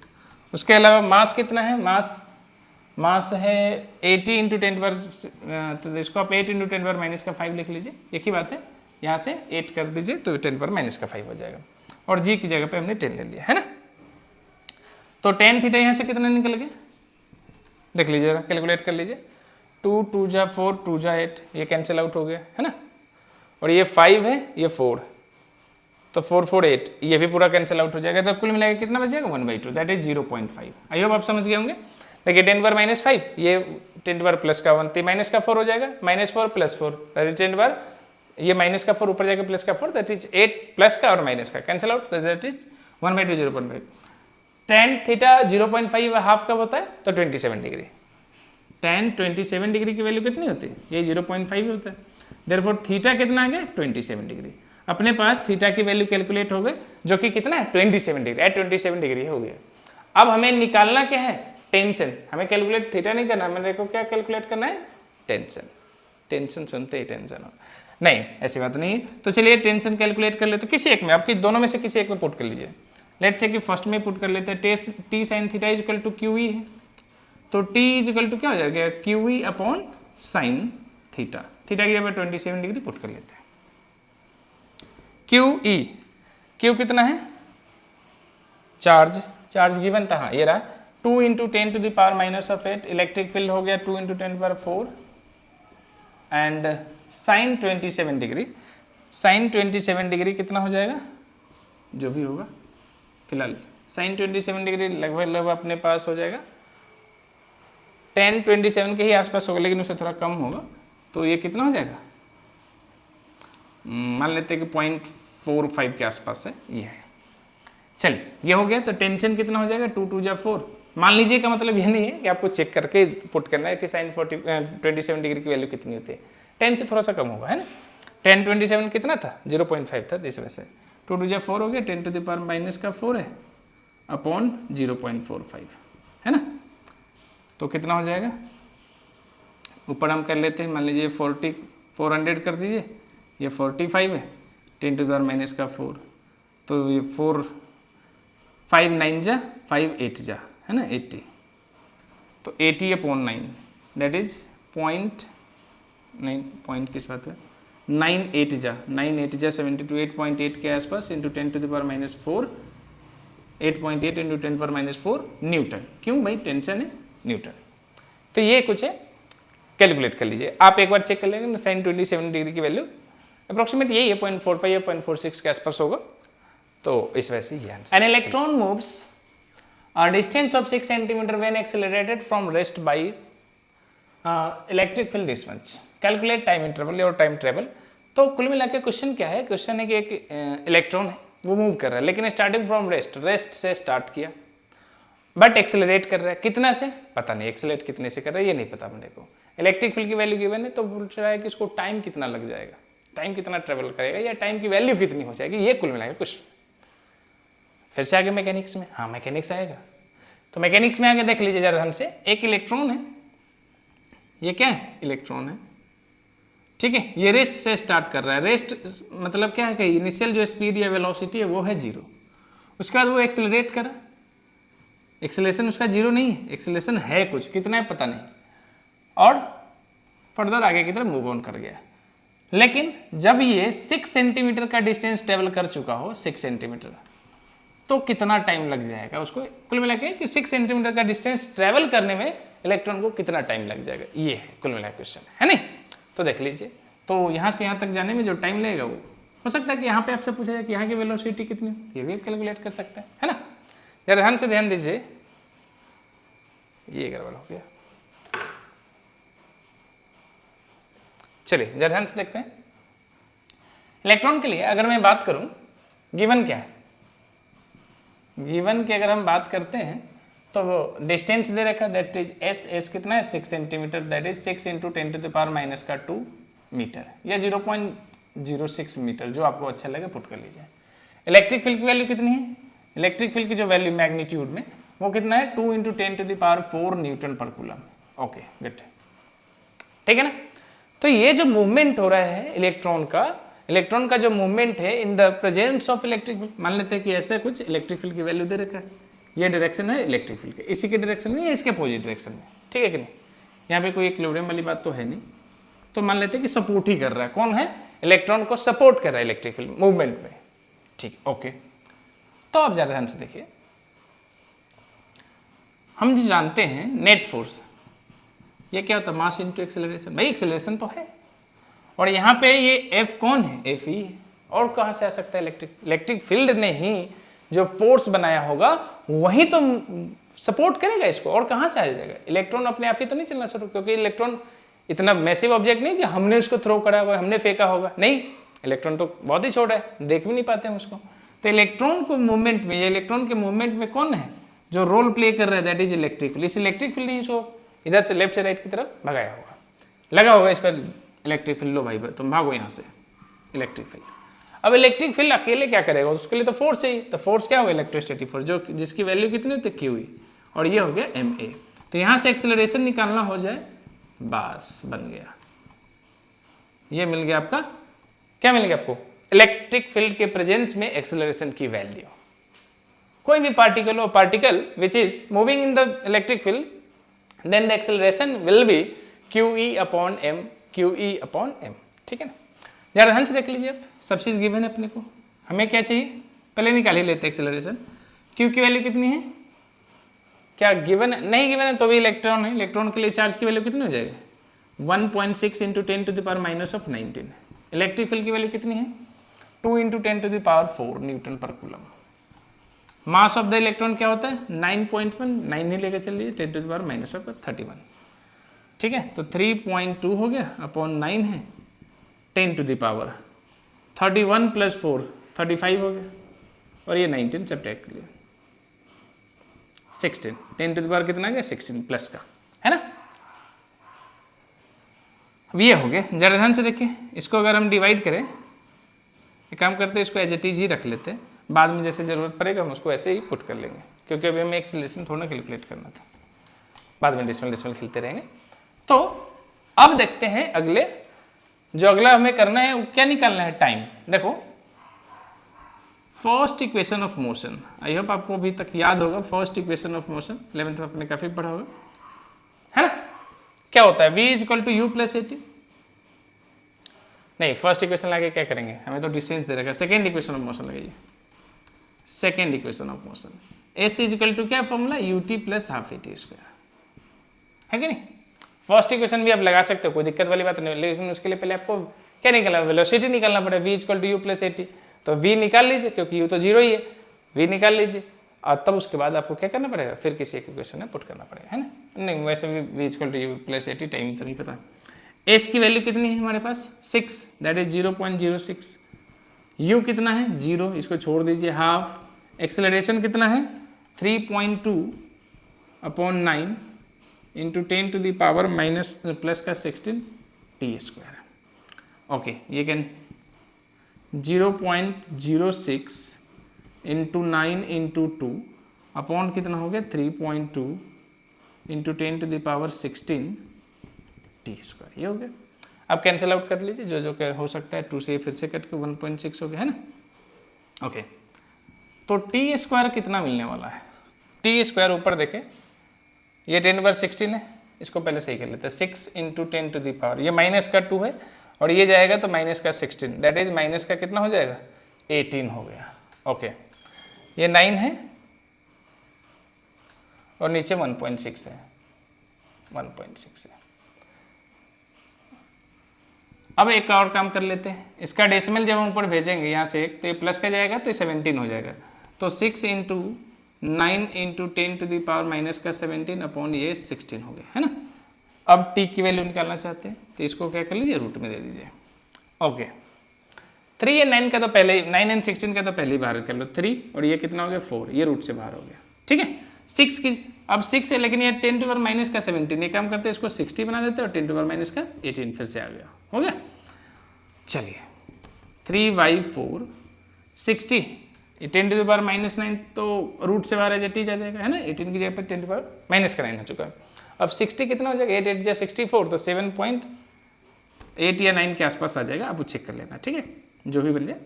उसके अलावा मास कितना है, मास है 80 × 10⁻, तो इसको आप 8 × 10⁻⁵ लिख लीजिए, एक ही बात है, यहाँ से 8 कर दीजिए तो 10⁻⁵ हो जाएगा, और g की जगह पे हमने 10 ले लिया है ना। तो tan थीटा यहाँ से कितना निकल गया देख लीजिए, कैलकुलेट कर लीजिए, 2 2 जा 4 2 जा 8, ये कैंसिल आउट हो गया है ना, और ये 5 है ये 4, तो 4 4 8, ये भी पूरा कैंसिल आउट हो जाएगा, तो कुल मिलाकर कितना बचेगा 1/2 दैट इज 0.5। आई होप आप समझ गए होंगे। देखिए 10⁻⁵ ये 10 प्लस का 1 माइनस का 4 हो जाएगा, -4 + 4 दैट इज 10 ये माइनस का 4 ऊपर जाएगा प्लस का 4 दैट इज 8 प्लस का और माइनस का cancel out that is 1/2 0.5। tan theta 0.5 half कब होता है तो 27 डिग्री, tan 27 डिग्री की वैल्यू कितनी होती है, ये 0.5 ही होता है, देयरफॉर थीटा कितना आ गया 27 डिग्री। अपने पास थीटा की वैल्यू कैलकुलेट हो गई जो कि कितना है 27 डिग्री, एट 27 डिग्री हो गया। अब हमें निकालना क्या है टेंशन, हमें कैलकुलेट थीटा नहीं करना, मैंने को क्या कैलकुलेट करना है टेंशन सुनते ही टेंशन हो, नहीं ऐसी बात नहीं है। तो चलिए टेंशन कैलकुलेट कर लेते, किसी एक में, आपकी दोनों में से किसी एक में पुट कर लीजिए। लेट्स से कि फर्स्ट में पुट कर लेते हैं, t sin theta is equal to QE है, तो t इज इक्वल टू क्या हो जाएगा QE upon sine theta, theta की जगह 27 डिग्री पुट कर लेते हैं। Q कितना है चार्ज गिवन था, हाँ ये रहा 2 × 10⁻⁻⁸, इलेक्ट्रिक फील्ड हो गया 2 × 10⁴ and sine 27 degree, sine 27 degree कितना हो जाएगा जो भी होगा, फिलहाल साइन 27 डिग्री लगभग अपने पास हो जाएगा, tan 27 के ही आसपास होगा लेकिन उससे थोड़ा कम होगा, तो ये कितना हो जाएगा मान लेते हैं कि 0.45 के आसपास है ये है। चलिए ये हो गया, तो टेंशन कितना हो जाएगा 2 2 जा 4, मान लीजिए का मतलब ये नहीं है कि आपको चेक करके पुट करना है कि साइन 27 डिग्री की वैल्यू कितनी होती है, 10 से थोड़ा सा कम होगा है ना, tan 27 कितना था 0.5 था, इस वजह से 2 2 जा 4 हो गया, 10⁻⁻⁴ है अपॉन 0.45 है ना, तो कितना हो जाएगा ऊपर हम कर लेते हैं, मान लीजिए 400 कर दीजिए, ये 45 है 10⁻⁻⁴, तो ये 4 5 9 जा 5 8 जा है ना 80, तो 80 अपॉन 9 दैट इज 0.9 पॉइंट किस बात है 9 8 जा 72 8.8 के आसपास इंटू 10⁻⁴ 8.8 इंटू 10⁻⁴ न्यूटन। क्यों भाई, टेंशन है न्यूटन। तो ये कुछ है, कैलकुलेट कर लीजिए। आप एक बार चेक कर लेंगे ना, sin 27 डिग्री की वैल्यू अप्रोक्सीमेट यही है, 0.45 या 0.46 के आसपास होगा। तो इस वजह से ये answer. An electron moves a distance of 6 centimeter when accelerated from rest by electric field this much. Calculate time interval और time travel। तो कुल मिला के क्वेश्चन क्या है, क्वेश्चन है कि एक इलेक्ट्रॉन है वो मूव कर रहा है, लेकिन स्टार्टिंग फ्रॉम रेस्ट से स्टार्ट किया, बट एक्सेलरेट कर रहा है। कितना से पता नहीं, एक्सेलरेट कितने से कर रहा है ये नहीं पता अपने को। इलेक्ट्रिक फील्ड की वैल्यू गिवन है, तो पूछ रहा है कि इसको टाइम कितना लग जाएगा, टाइम कितना ट्रेवल करेगा, या टाइम की वैल्यू कितनी हो जाएगी, ये कुल मिला के क्वेश्चन। फिर से आगे मैकेनिक्स में, हाँ मैकेनिक्स आएगा। तो मैकेनिक्स में आगे देख लीजिए जरा ध्यान से, एक इलेक्ट्रॉन है, ये क्या है, इलेक्ट्रॉन है, ठीक है, ये रेस्ट से स्टार्ट कर रहा है। रेस्ट मतलब क्या है कि इनिशियल जो स्पीड या वेलोसिटी है वो है 0, उसके बाद वो एक्सेलरेट करा, एक्सेलरेशन उसका 0 नहीं है, एक्सेलरेशन है कुछ, कितना है पता नहीं, और फर्दर आगे की तरफ मूव ऑन कर गया। लेकिन जब ये 6 सेंटीमीटर का डिस्टेंस ट्रेवल कर चुका हो, 6 सेंटीमीटर, तो कितना टाइम लग जाएगा उसको, कुल मिला के कि 6 सेंटीमीटर का डिस्टेंस ट्रेवल करने में इलेक्ट्रॉन को कितना टाइम लग जाएगा, ये है कुल मिला क्वेश्चन, है नहीं। तो देख लीजिए, तो यहाँ से यहाँ तक जाने में जो टाइम लगेगा वो हो सकता है कि यहाँ पे आपसे पूछा जाए कि यहाँ की वेलोसिटी कितनी, ये भी कैलकुलेट कर सकते हैं, है ना। जरा ध्यान से ध्यान दीजिए, ये गड़बड़ हो गया, चलिए जरा ध्यान से देखते हैं। इलेक्ट्रॉन के लिए अगर मैं बात करूं, गिवन क्या है, गिवन की अगर हम बात करते हैं तो वो डिस्टेंस दे रखा, दैट इज एस कितना है 6 centimetre, that is 6 into 10⁻⁻² metre या 0.06 मीटर, जो आपको अच्छा लगे पुट कर लीजिए। इलेक्ट्रिक फील्ड की वैल्यू कितनी है, इलेक्ट्रिक फील्ड की जो वैल्यू मैग्नीट्यूड में वो कितना है 2 into 10⁻⁴ Newton per coulomb. Okay good, ठीक है ना। तो ये जो मूवमेंट हो रहा है इलेक्ट्रॉन का जो मूवमेंट है in the presence of electric field, मान लेते हैं कि ऐसे कुछ इलेक्ट्रिक फील्ड की वैल्यू दे रखा है, ये डायरेक्शन है इलेक्ट्रिक फील्ड के, इसी के डायरेक्शन में या इसके अपोजिट डायरेक्शन में, ठीक है कि नहीं। यहाँ पे कोई इक्विलिब्रियम वाली बात तो है नहीं, तो मान लेते हैं कि सपोर्ट ही कर रहा है, कौन है, इलेक्ट्रॉन को सपोर्ट कर रहा है इलेक्ट्रिक फील्ड मूवमेंट में, ठीक ओके। तो आप ज़्यादा ध्यान से देखिए, हम जो जानते हैं नेट फोर्स, ये क्या होता है, मास इंटू एक्सेलरेशन, भाई एक्सेलरेशन तो है, और यहाँ पे ये एफ कौन है, एफ ही है, और कहाँ से आ सकता है, इलेक्ट्रिक फील्ड ने ही जो फोर्स बनाया होगा वही तो सपोर्ट करेगा इसको, और कहाँ से आ जाएगा, इलेक्ट्रॉन अपने आप ही तो नहीं चलना शुरू, क्योंकि इलेक्ट्रॉन इतना मैसिव ऑब्जेक्ट नहीं कि हमने उसको थ्रो करा होगा, हमने फेंका होगा, नहीं, इलेक्ट्रॉन तो बहुत ही छोटा है, देख भी नहीं पाते हम उसको। तो इलेक्ट्रॉन को मूवमेंट में, ये इलेक्ट्रॉन के मूवमेंट में कौन है जो रोल प्ले कर रहा है, दैट इज इलेक्ट्रिक फील्ड। इस इलेक्ट्रिक फील्ड ने इसको इधर से लेफ्ट से राइट की तरफ भगाया होगा, लगा होगा इस पर इलेक्ट्रिक फील्ड, लो भाई तुम भागो यहाँ से, इलेक्ट्रिक फील्ड। अब इलेक्ट्रिक फील्ड अकेले क्या करेगा, उसके लिए तो फोर्स है, तो फोर्स क्या होगा, इलेक्ट्रोस्टैटिक फोर्स, जो जिसकी वैल्यू कितनी होती है, क्यू ई, और ये हो गया एम ए। तो यहाँ से एक्सेलरेशन निकालना हो जाए, बस बन गया, ये मिल गया आपका, क्या मिल गया आपको, इलेक्ट्रिक फील्ड के प्रेजेंस में एक्सेलरेशन की वैल्यू। कोई भी पार्टिकल हो, particle which is moving in the electric field, then the acceleration will be q e upon m, q e upon m, ठीक है ना। जरा ध्यान से देख लीजिए, अब सब चीज़ गिवन है अपने को, हमें क्या चाहिए, पहले निकाल ही लेते हैं एक्सेलरेशन। क्यू की वैल्यू कितनी है, क्या गिवन है, नहीं गिवन है तो भी इलेक्ट्रॉन है, इलेक्ट्रॉन के लिए चार्ज की वैल्यू कितनी हो जाएगी, 1.6 इंटू 10⁻⁻⁴। इलेक्ट्रिक फील्ड की वैल्यू कितनी है, 2 into 10⁴ Newton per coulomb. Mass of the electron क्या होता है, 9.1, 9 ही लेकर चलिए, 10⁻⁻31, ठीक है। तो 3.2 हो गया अपॉन 9 है, 10⁻31 प्लस 4 35 हो गया, और ये 19 सब्ट्रैक्ट कर लिया, 16, 10 कितना गया 16 प्लस का, है ना। अब ये हो गया, जरा ध्यान से देखिए, इसको अगर हम डिवाइड करें, एक काम करते हैं, इसको एज इट इज ही रख लेते हैं, बाद में जैसे जरूरत पड़ेगा हम उसको ऐसे ही पुट कर लेंगे, क्योंकि अभी हमें एक्सेलरेशन थोड़ा कैलकुलेट करना था, बाद में डेसिमल खेलते रहेंगे। तो अब देखते हैं अगले, जो अगला हमें करना है वो क्या निकालना है, टाइम। देखो first equation of motion, I hope आपको अभी तक याद होगा, first equation of motion 11th में आपने काफी पढ़ा होगा, है ना। क्या होता है, v equal to u plus a t, नहीं फर्स्ट इक्वेशन लाके क्या करेंगे, हमें तो डिस्टेंस दे रखा है, सेकेंड इक्वेशन ऑफ मोशन लगाइए, second equation of motion. S is equal to क्या formula, u t plus half a t square, है कि नहीं। फर्स्ट इक्वेशन भी आप लगा सकते हो, कोई दिक्कत वाली बात नहीं, लेकिन उसके लिए पहले आपको क्या निकालना, वेलोसिटी निकालना पड़ेगा, v equal to u plus a t. तो वी निकाल लीजिए क्योंकि यू तो जीरो ही है, वी निकाल लीजिए और तब उसके बाद आपको क्या करना पड़ेगा, फिर किसी एक इक्वेशन में पुट करना पड़ेगा, है ना। नहीं वैसे भी v equal to u plus a t time तो नहीं पता। एस की वैल्यू कितनी है हमारे पास 6, दैट इज 0.06। यू कितना है 0, इसको छोड़ दीजिए हाफ। एक्सेलरेशन कितना है 3.2/9 into 10 to the power minus plus का 16 टी स्क्वायर। ओके, ये कैन 0.06 इंटू 9 इंटू 2 अपॉन कितना हो गया 3.2 into 10 to the power 16 t square, ये हो गया। अब कैंसिल आउट कर लीजिए जो जो हो सकता है, 2 से फिर से कट के 1.6 हो गया, है ना। ओके, तो टी स्क्वायर कितना मिलने वाला है, टी स्क्वायर ऊपर देखें, ये 10/16 है, इसको पहले सही कर लेते हैं, 6 इंटू 10 टू द पावर, ये माइनस का 2 है और ये जाएगा तो माइनस का 16, दैट इज माइनस का कितना हो जाएगा 18 हो गया। ओके, ये 9 है और नीचे 1.6 है, 1.6 है। अब एक और काम कर लेते हैं, इसका डेसिमल जब हम ऊपर भेजेंगे यहाँ से एक, तो ये प्लस का जाएगा तो ये 17 हो जाएगा, तो 6 into 9 into 10 to the power minus का 17 अपॉन ये 16 हो गया, है ना। अब टी की वैल्यू निकालना चाहते हैं तो इसको क्या कर लीजिए, रूट में दे दीजिए। ओके, 3 और 9 का तो पहले, 9 और 16 का तो पहले ही बाहर कर लो, 3 और ये कितना हो गया 4, ये रूट से बाहर हो गया, ठीक है। 6 की, अब 6 है लेकिन ये 10 टू पावर माइनस का 17, ये काम करते हैं इसको 60 बना देते हैं और 10 टू पावर माइनस का 18 फिर से आ गया, हो गया। चलिए 3/4 60, ये 10 टू पावर माइनस 9 तो रूट से बाहर है, टी जा जाएगा, है ना। 18 की जगह पर 10 टू पावर माइनस का 9 हो चुका है। अब 60 कितना हो जाएगा, 8 8 या 64, तो 7.8 या 9 के आसपास आ जाएगा, आप वो चेक कर लेना, ठीक है, जो भी बन जाए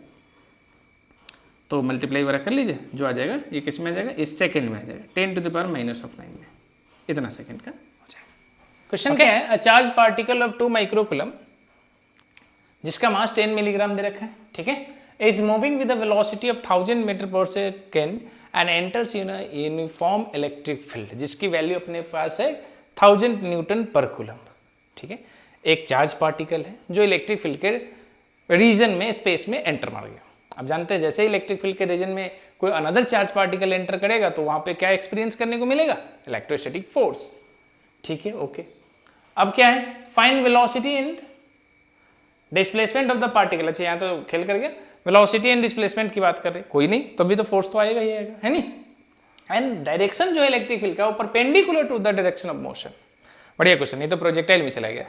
तो मल्टीप्लाई वगैरह कर लीजिए, जो आ जाएगा ये किस में आ जाएगा, इस सेकंड में आ जाएगा, 10 to the power minus of 9 में, इतना सेकंड का हो जाएगा। क्वेश्चन क्या है, a charge particle of 2 microcoulomb जिसका मास 10 मिलीग्राम दे रखा है, ठीक है, is moving with the velocity of 1000 metre per second and enters in uniform electric field, जिसकी वैल्यू अपने पास है 1000 न्यूटन पर कूलम, ठीक है। एक चार्ज पार्टिकल है जो इलेक्ट्रिक फील्ड के रीजन में, स्पेस में एंटर मार गया। अब जानते हैं जैसे इलेक्ट्रिक फील्ड के रीजन में कोई अनदर चार्ज पार्टिकल एंटर करेगा तो वहां पे क्या एक्सपीरियंस करने को मिलेगा, इलेक्ट्रोस्टैटिक फोर्स, ठीक है। ओके, अब क्या है, find velocity and displacement of the particle. अच्छा, यहाँ तो खेल कर गया, वेलोसिटी एंड डिस्प्लेसमेंट की बात कर रहे, कोई नहीं तो अभी तो फोर्स तो आएगा ही आएगा, है नहीं। एंड डायरेक्शन जो है इलेक्ट्रिक फील्ड का वो perpendicular to the direction of motion. बढ़िया क्वेश्चन, नहीं तो प्रोजेक्टाइल में चला गया।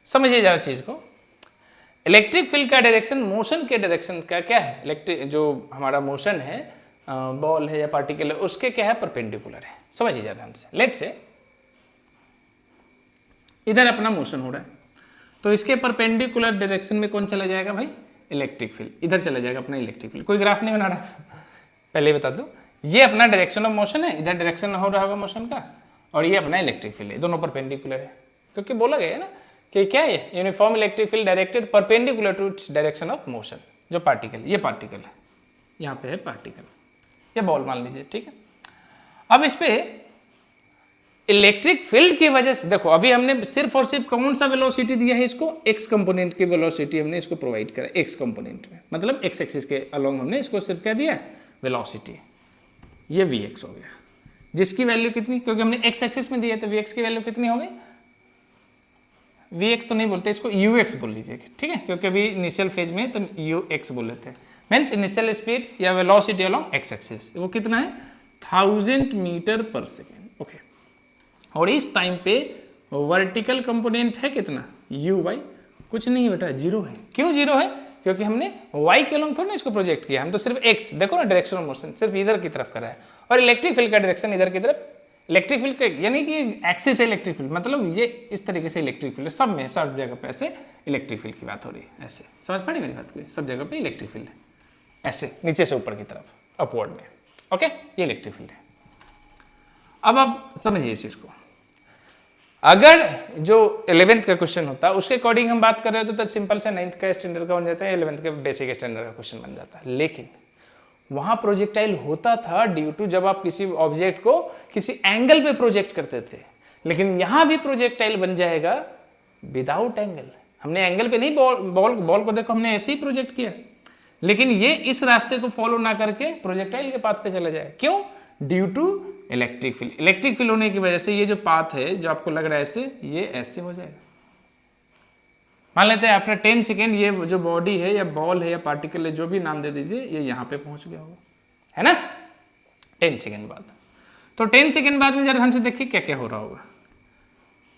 समझिए जरा चीज को, इलेक्ट्रिक फील्ड का डायरेक्शन मोशन के डायरेक्शन का क्या है, इलेक्ट्रिक जो हमारा मोशन है, बॉल है या पार्टिकल है, उसके क्या है, परपेंडिकुलर है। समझिए जरा ध्यान से, लेट से इधर अपना मोशन हो रहा है तो इसके परपेंडिकुलर डायरेक्शन में कौन चला जाएगा भाई, इलेक्ट्रिक फील्ड, इधर चला जाएगा अपना इलेक्ट्रिक फील्ड। कोई ग्राफ नहीं बना रहा, पहले बता दो, ये अपना डायरेक्शन ऑफ मोशन है, इधर डायरेक्शन हो रहा होगा मोशन का, और ये अपना इलेक्ट्रिक फील्ड है, दोनों परपेंडिकुलर है, क्योंकि बोला गया है ना कि क्या है, uniform electric field directed perpendicular to direction of motion. जो पार्टिकल, ये पार्टिकल है, यहाँ पे है पार्टिकल, ये बॉल मान लीजिए, ठीक है। अब इस पे इलेक्ट्रिक फील्ड की वजह से देखो, अभी हमने सिर्फ और सिर्फ कौन सा वेलोसिटी दिया है इसको, एक्स कंपोनेंट की वेलोसिटी हमने इसको प्रोवाइड करा, एक्स कंपोनेंट में, मतलब एक्स एक्सिस के अलोंग हमने इसको सिर्फ क्या दिया, वेलोसिटी, ये वी एक्स हो गया, जिसकी वैल्यू कितनी, क्योंकि हमने एक्स एक्सिस में दिया तो वी एक्स की वैल्यू कितनी हो गई, वी एक्स तो नहीं बोलते इसको, यू एक्स बोल लीजिए, ठीक है, क्योंकि अभी इनिशियल फेज में तो यू एक्स बोल लेते हैं, मीन्स इनिशियल स्पीड या वेलोसिटी अलोंग एक्स एक्सिस, वो कितना है 1000 मीटर पर सेकेंड। ओके, और इस टाइम पे वर्टिकल कंपोनेंट है कितना, यू वाई, कुछ नहीं बेटा, जीरो है। क्यों जीरो है, क्योंकि हमने y के अलोंग थोड़ा ना इसको प्रोजेक्ट किया, हम तो सिर्फ x, देखो ना डायरेक्शन ऑफ मोशन सिर्फ इधर की तरफ करा है, और इलेक्ट्रिक फील्ड का डायरेक्शन इधर की तरफ, इलेक्ट्रिक फील्ड का यानी कि एक्सिस है इलेक्ट्रिक फील्ड, मतलब ये इस तरीके से इलेक्ट्रिक फील्ड सब में, सब जगह पे ऐसे इलेक्ट्रिक फील्ड की बात हो रही है, ऐसे समझ पा रही मेरी बात को, सब जगह पे इलेक्ट्रिक फील्ड है, ऐसे नीचे से ऊपर की तरफ अपवर्ड में। ओके, ये इलेक्ट्रिक फील्ड है। अब आप समझिए इस चीज को, अगर जो 11th का क्वेश्चन होता है उसके अकॉर्डिंग हम बात कर रहे होते तो सिंपल से 9th का स्टैंडर्ड का बन जाता है, 11th के बेसिक स्टैंडर्ड का क्वेश्चन बन जाता है, लेकिन वहां प्रोजेक्टाइल होता था ड्यू टू जब आप किसी ऑब्जेक्ट को किसी एंगल पे प्रोजेक्ट करते थे, लेकिन यहां भी प्रोजेक्टाइल बन जाएगा विदाउट एंगल। हमने एंगल पे नहीं, बॉल को देखो हमने ऐसे ही प्रोजेक्ट किया, लेकिन ये इस रास्ते को फॉलो ना करके प्रोजेक्टाइल के पाथ पे चला जाए। क्यों? Due to electric field. Electric field होने की वजह से ये जो पाथ है जो आपको लग रहा है ऐसे, ये ऐसे हो जाएगा। मान लेते हैं आफ्टर 10 सेकेंड ये जो बॉडी है या बॉल है या पार्टिकल है, जो भी नाम दे दीजिए, ये यहाँ पे पहुंच गया होगा, है ना, 10 सेकेंड बाद। तो 10 सेकेंड बाद में जरा ध्यान से देखिए क्या क्या हो रहा होगा।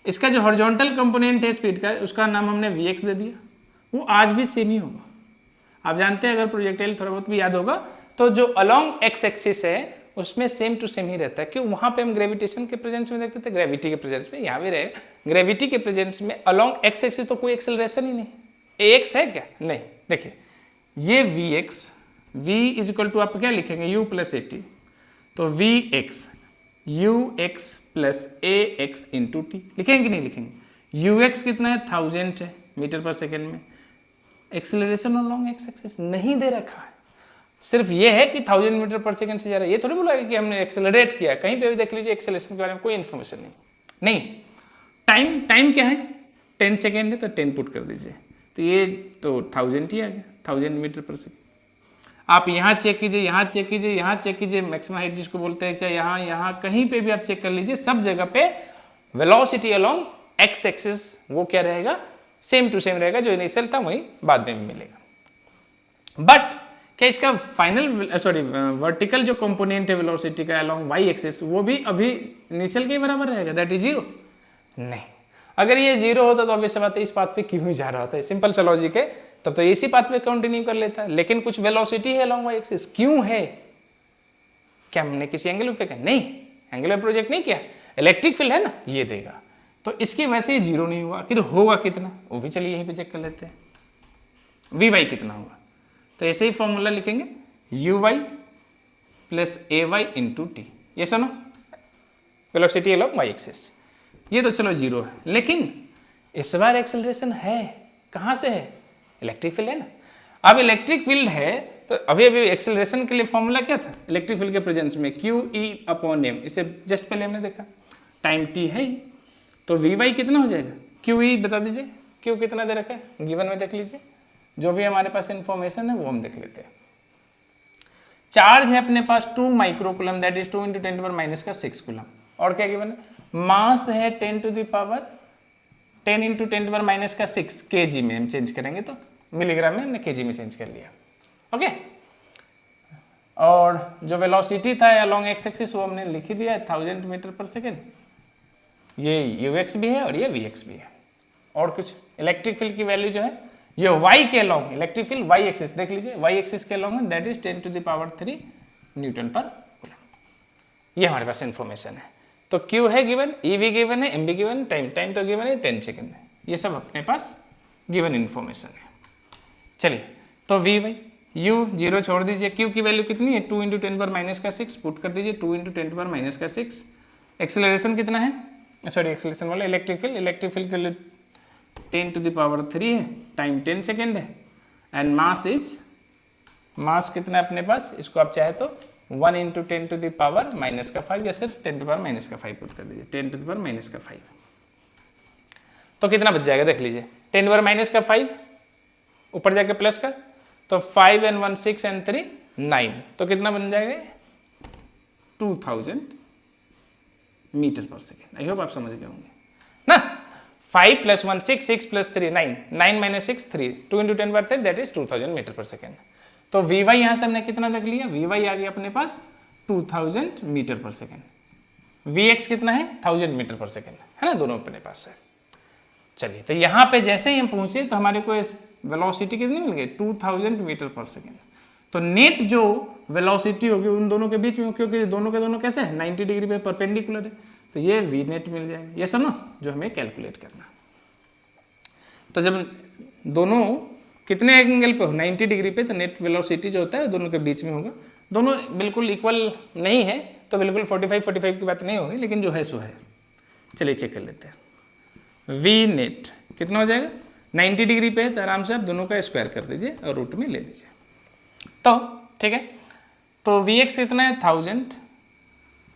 इसका जो हॉरिजॉन्टल कंपोनेंट है स्पीड का, उसका नाम हमने vx दे दिया, वो आज भी सेम ही होगा। आप जानते हैं, अगर प्रोजेक्टाइल थोड़ा बहुत भी याद होगा तो जो अलोंग एक्स एक्सिस है उसमें सेम टू सेम ही रहता है। क्यों? वहां पे हम ग्रेविटेशन के प्रेजेंस में देखते थे, ग्रेविटी के प्रेजेंस में, यहाँ भी रहे ग्रेविटी के प्रेजेंस में अलोंग एक्स एक्सिस तो कोई एक्सेलरेशन ही नहीं। ax है क्या? नहीं। देखिए ये vx, v is equal to आप क्या लिखेंगे, u प्लस at, तो vx ux plus ax into t लिखेंगे कि नहीं लिखेंगे? ux कितना है? 1000 है मीटर पर सेकेंड में। एक्सेलरेशन अलोंग एक्स एक्सिस नहीं दे रखा है, सिर्फ ये है कि 1000 मीटर पर सेकंड से जा रहा है। ये थोड़ी बोला कि हमने एक्सेलरेट किया, कहीं पे भी देख लीजिए एक्सेलरेशन के बारे में कोई इन्फॉर्मेशन नहीं। टाइम क्या है? 10 सेकेंड है तो 10 पुट कर दीजिए, तो ये तो 1000 ही आ गया, 1000 मीटर पर सेकेंड। आप यहाँ चेक कीजिए, यहाँ चेक कीजिए, यहाँ चेक कीजिए, मैक्सिमम हाइट जिसको बोलते हैं, चाहे यहाँ कहीं पे भी आप चेक कर लीजिए, सब जगह पे वेलोसिटी अलोंग एक्स एक्सिस वो क्या रहेगा? सेम टू सेम रहेगा। जो इनिशियल था वही बाद में मिलेगा। बट क्या इसका फाइनल वर्टिकल जो कंपोनेंट है वेलोसिटी का अलोंग वाई एक्सिस, वो भी अभी इनिशियल के बराबर रहेगा, दैट इज 0? नहीं। अगर ये 0 होता तो ऑब्वियस बात है इस पाथ पे क्यों ही जा रहा था, सिंपल सा लॉजिक है, तब तो इसी पाथ पे कंटिन्यू कर लेता। लेकिन कुछ वेलोसिटी है अलोंग वाई एक्सिस, क्यों है? क्या हमने किसी एंगल पे फेंका? नहीं, एंगुलर प्रोजेक्ट नहीं किया, इलेक्ट्रिक फील्ड है ना, ये देगा। तो इसकी वजह से 0 नहीं हुआ। फिर होगा कितना, वो भी चलिए यहीं पे चेक कर लेते हैं। vy कितना होगा? तो ऐसे ही फॉर्मूला लिखेंगे, uy plus ay into T, ये सुनो वेलोसिटी अलोंग वाई एक्सिस। ये तो चलो 0 है, लेकिन इस बार एक्सेलरेशन है, कहाँ से है? इलेक्ट्रिक फील्ड है ना। अब इलेक्ट्रिक फील्ड है तो अभी एक्सेलरेशन के लिए फॉर्मूला क्या था इलेक्ट्रिक फील्ड के प्रेजेंस में? QE upon m। इसे जस्ट पहले हमने देखा, टाइम t है ही, तो vy कितना हो जाएगा? QE बता दीजिए, Q कितना दे रखा है गिवन में, देख लीजिए, जो भी हमारे पास इंफॉर्मेशन है वो हम देख लेते हैं। चार्ज है अपने पास 2 माइक्रोकूलम, दैट इज 2 × 10⁻⁻⁶ कूलम। और क्या गिवन है? मास है 10 × 10⁻⁻⁶ kg में हम चेंज करेंगे, तो मिलीग्राम में हमने kg में चेंज कर लिया। ओके। और जो वेलोसिटी था अलोंग एक्स एक्सिस वो हमने लिख ही दिया है 1000 मीटर पर सेकेंड। ये ux भी है और ये vx भी है। और कुछ इलेक्ट्रिक फील्ड की वैल्यू जो है ये y के along, electric field y axis देख लीजिए, y एक्सिस के अलोंग है, that is 10⁻³ Newton per coulomb. ये हमारे पास इंफॉर्मेशन है। तो Q है गिवन, E भी गिवन है, M भी गिवन, टाइम तो गिवन है 10 सेकेंड है, ये सब अपने पास गिवन इंफॉर्मेशन है। चलिए, तो vy u 0 छोड़ दीजिए, Q की वैल्यू कितनी है? 2 × 10⁻⁶ पुट कर दीजिए, 2 × 10⁻⁶। एक्सेलरेशन कितना है? सॉरी एक्सेलरेशन वाला इलेक्ट्रिक फील्ड के लिए 10⁻³ है, टाइम 10 सेकेंड है, एंड मास कितना है अपने पास? इसको आप चाहे तो 1 × 10⁻⁻⁵ या सिर्फ 10⁻⁻⁵ पुट कर दीजिए, 10⁻⁻⁵। तो कितना बच जाएगा देख लीजिए, 10⁻⁻⁵ ऊपर जाके प्लस का, तो 5 and 1 6 and 3 9, तो कितना बन जाएगा? 2000 metre per second. I hope आप समझ गए होंगे ना। 5 + 1 6, 6 + 3 9, 9 - 6 3, 2 × 10⁻³ that is 2000 metre per second. तो vy यहाँ से हमने कितना देख लिया? vy आ गया अपने पास 2000 मीटर पर सेकेंड। vx कितना है? 1000 मीटर पर सेकेंड, है ना, दोनों अपने पास है। चलिए, तो यहाँ पे जैसे ही हम पहुंचे तो हमारे को वेलोसिटी कितनी मिल गई? 2000 मीटर पर सेकेंड। तो नेट जो वेलोसिटी होगी उन दोनों के बीच में, क्योंकि दोनों के दोनों कैसे है 90 डिग्री पे परपेंडिकुलर है, तो ये वी नेट मिल जाएगा। ये सुनो जो हमें कैलकुलेट करना। तो जब दोनों कितने एंगल पे हो 90 डिग्री पे, तो नेट वेलोसिटी जो होता है दोनों के बीच में होगा। दोनों बिल्कुल इक्वल नहीं है तो बिल्कुल 45 की बात नहीं होगी, लेकिन जो है सो है। चलिए चेक कर लेते हैं। वी नेट कितना हो जाएगा? 90 डिग्री पे है तो आराम से आप दोनों का स्क्वायर कर दीजिए और रूट में ले लीजिए। तो ठीक है, तो वी एक्स कितना है 1000,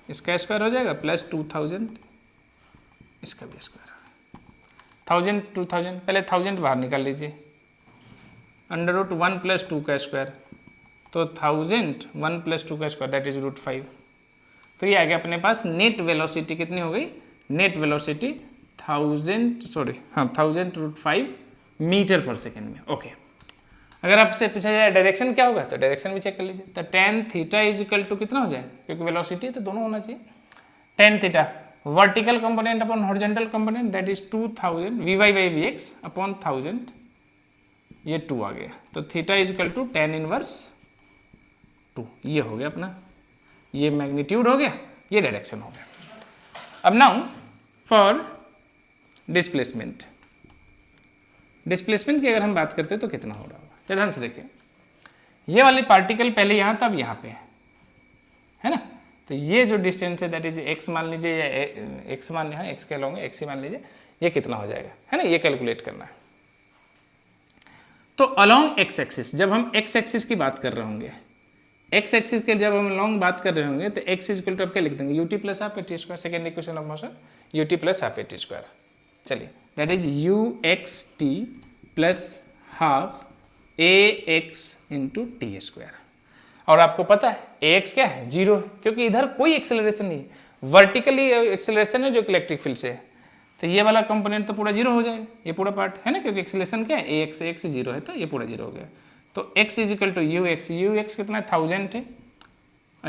इसका स्क्वायर हो जाएगा प्लस 2000, इसका भी स्क्वायर होगा 1000 2000, पहले 1000 बाहर निकाल लीजिए, अंडर रूट 1 + 2 का स्क्वायर, तो 1000 1 + 2 का स्क्वायर दैट इज √5। तो ये आ गया अपने पास नेट वेलोसिटी कितनी हो गई, net velocity 1000 metre per second में। ओके, अगर आपसे पूछा जाए डायरेक्शन क्या होगा तो डायरेक्शन भी चेक कर लीजिए। तो tan theta is equal to कितना हो जाए, क्योंकि वेलोसिटी तो दोनों होना चाहिए, tan theta vertical component upon horizontal component that is 2000 Vy/Vx upon 1000, ये 2 आ गया। तो theta is equal to tan inverse 2, ये हो गया अपना, ये मैग्नीट्यूड हो गया, ये डायरेक्शन हो गया। अब नाउ फॉर डिस्प्लेसमेंट, डिस्प्लेसमेंट की अगर हम बात करते हैं तो कितना हो रहा होगा, तो ध्यान से देखिए, ये वाली पार्टिकल पहले यहाँ था, अब यहाँ पे है ना, तो ये जो डिस्टेंस है दैट इज x मान लीजिए, या x मान यहाँ x कह लोगे, x ही मान लीजिए, ये कितना हो जाएगा, है ना, ये कैलकुलेट करना है। तो अलोंग x एक्सिस, जब हम x एक्सिस की बात कर रहे होंगे, x एक्सिस के जब हम अलोंग बात कर रहे होंगे तो x इज इक्वल टू आप क्या लिख देंगे, ut + half at square, second equation of motion ut + half at square. चलिए that is uxt + half ax × t square. और आपको पता है ax क्या है, 0, क्योंकि इधर कोई एक्सेलरेशन नहीं, वर्टिकली एक्सेलरेशन है जो इलेक्ट्रिक फील्ड से है, तो ये वाला कंपोनेंट तो पूरा 0 हो जाएगा, ये पूरा पार्ट है ना, क्योंकि एक्सेलरेशन क्या है ax 0 है, तो ये पूरा 0 हो गया। तो x is equal to ux, ux कितना है 1000 है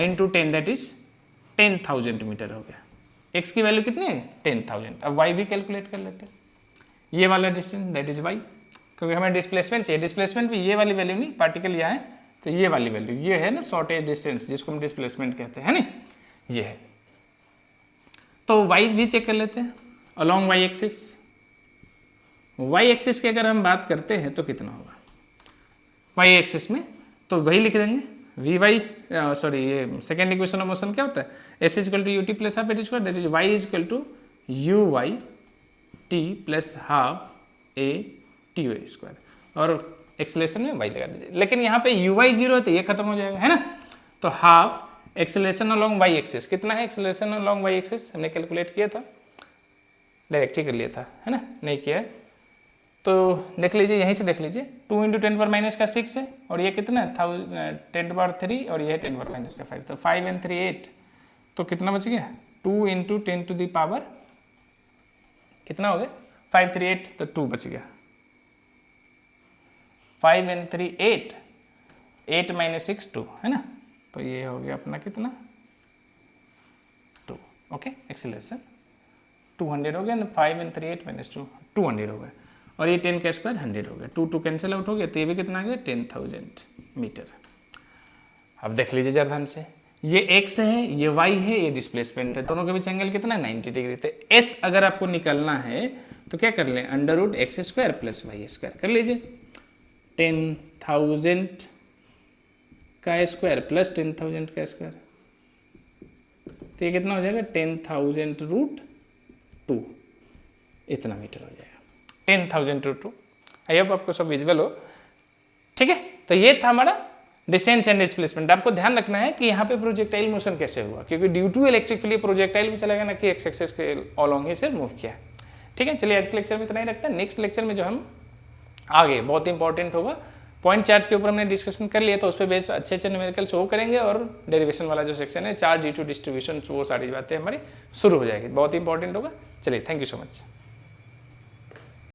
इंटू 10 दैट इज 10,000 मीटर हो गया। x की वैल्यू कितनी है 10,000। अब y भी कैलकुलेट कर लेते हैं, ये वाला डिस्टेंस दैट इज y, क्योंकि हमें डिस्प्लेसमेंट चाहिए, डिस्प्लेसमेंट भी ये वाली वैल्यू नहीं, पार्टिकल यहाँ है तो ये वाली वैल्यू, ये है ना शॉर्टेज डिस्टेंस जिसको हम डिस्प्लेसमेंट कहते हैं, है ना, ये है। तो y भी चेक कर लेते हैं along y axis, y axis की अगर हम बात करते हैं तो कितना होगा y एक्सिस में, तो वही लिख देंगे Vy, सॉरी ये सेकेंड इक्वेशन ऑफ मोशन क्या होता है, s is equal to ut + half at square that is y is equal to uy t + half a ty square, और एक्सेलरेशन में y लगा दीजिए। लेकिन यहाँ पे uy 0 है तो ये खत्म हो जाएगा, है ना, तो half acceleration along y axis कितना है, एक्सेलरेशन अलोंग y एक्सिस हमने कैलकुलेट किया था, डायरेक्ट ही कर लिया था, है ना, नहीं किया है तो देख लीजिए, यहीं से देख लीजिए, 2 × 10⁻⁻⁶ है, और ये कितना है 10⁻³ और ये है 10⁻⁵, तो 5 and 3 8, तो कितना बच गया 2 × 10⁻, कितना हो गया 5 3 8, तो 2 बच गया, 5 and 3 8, 8 - 6 2, है ना, तो ये हो गया अपना कितना 2। ओके, एक्सेलरेशन 200 हो गया ना, 5 and 3 8 - 2 200 हो गया, और ये 10 का स्क्वायर 100 हो गया, 2 2 कैंसिल आउट हो गया, तो ये भी कितना आ गया 10,000 मीटर। अब देख लीजिए जरा ध्यान से, ये x है, ये y है, ये डिस्प्लेसमेंट है, दोनों के बीच एंगल कितना है 90 डिग्री। तो s अगर आपको निकालना है तो क्या कर लें, √x² + y² कर लीजिए, 10,000 का स्क्वायर प्लस 10,000 का स्क्वायर, तो ये कितना हो जाएगा 10,000√2, इतना मीटर हो जाएगा 10,000√2। आई होप आपको सब विजुअल हो, ठीक है। तो ये था हमारा डिस्टेंस एंड डिस्प्लेसमेंट। आपको ध्यान रखना है कि यहाँ पे प्रोजेक्टाइल मोशन कैसे हुआ, क्योंकि due to electric field projectile भी चलेगा ना कि एक्स एक्सिस के अलोंग ही से मूव किया। ठीक है, चलिए आज के लेक्चर में इतना ही रखते हैं। नेक्स्ट लेक्चर में जो हम आगे बहुत इंपॉर्टेंट होगा, पॉइंट चार्ज के ऊपर हमने डिस्कशन कर लिया, तो उस पर बेस अच्छे अच्छे न्यूमेरिकल शो करेंगे, और डेरिवेशन वाला जो सेक्शन है चार्ज ड्यू टू डिस्ट्रीब्यूशन, वो सारी बातें हमारी शुरू हो जाएगी, बहुत इंपॉर्टेंट होगा। चलिए, थैंक यू सो मच।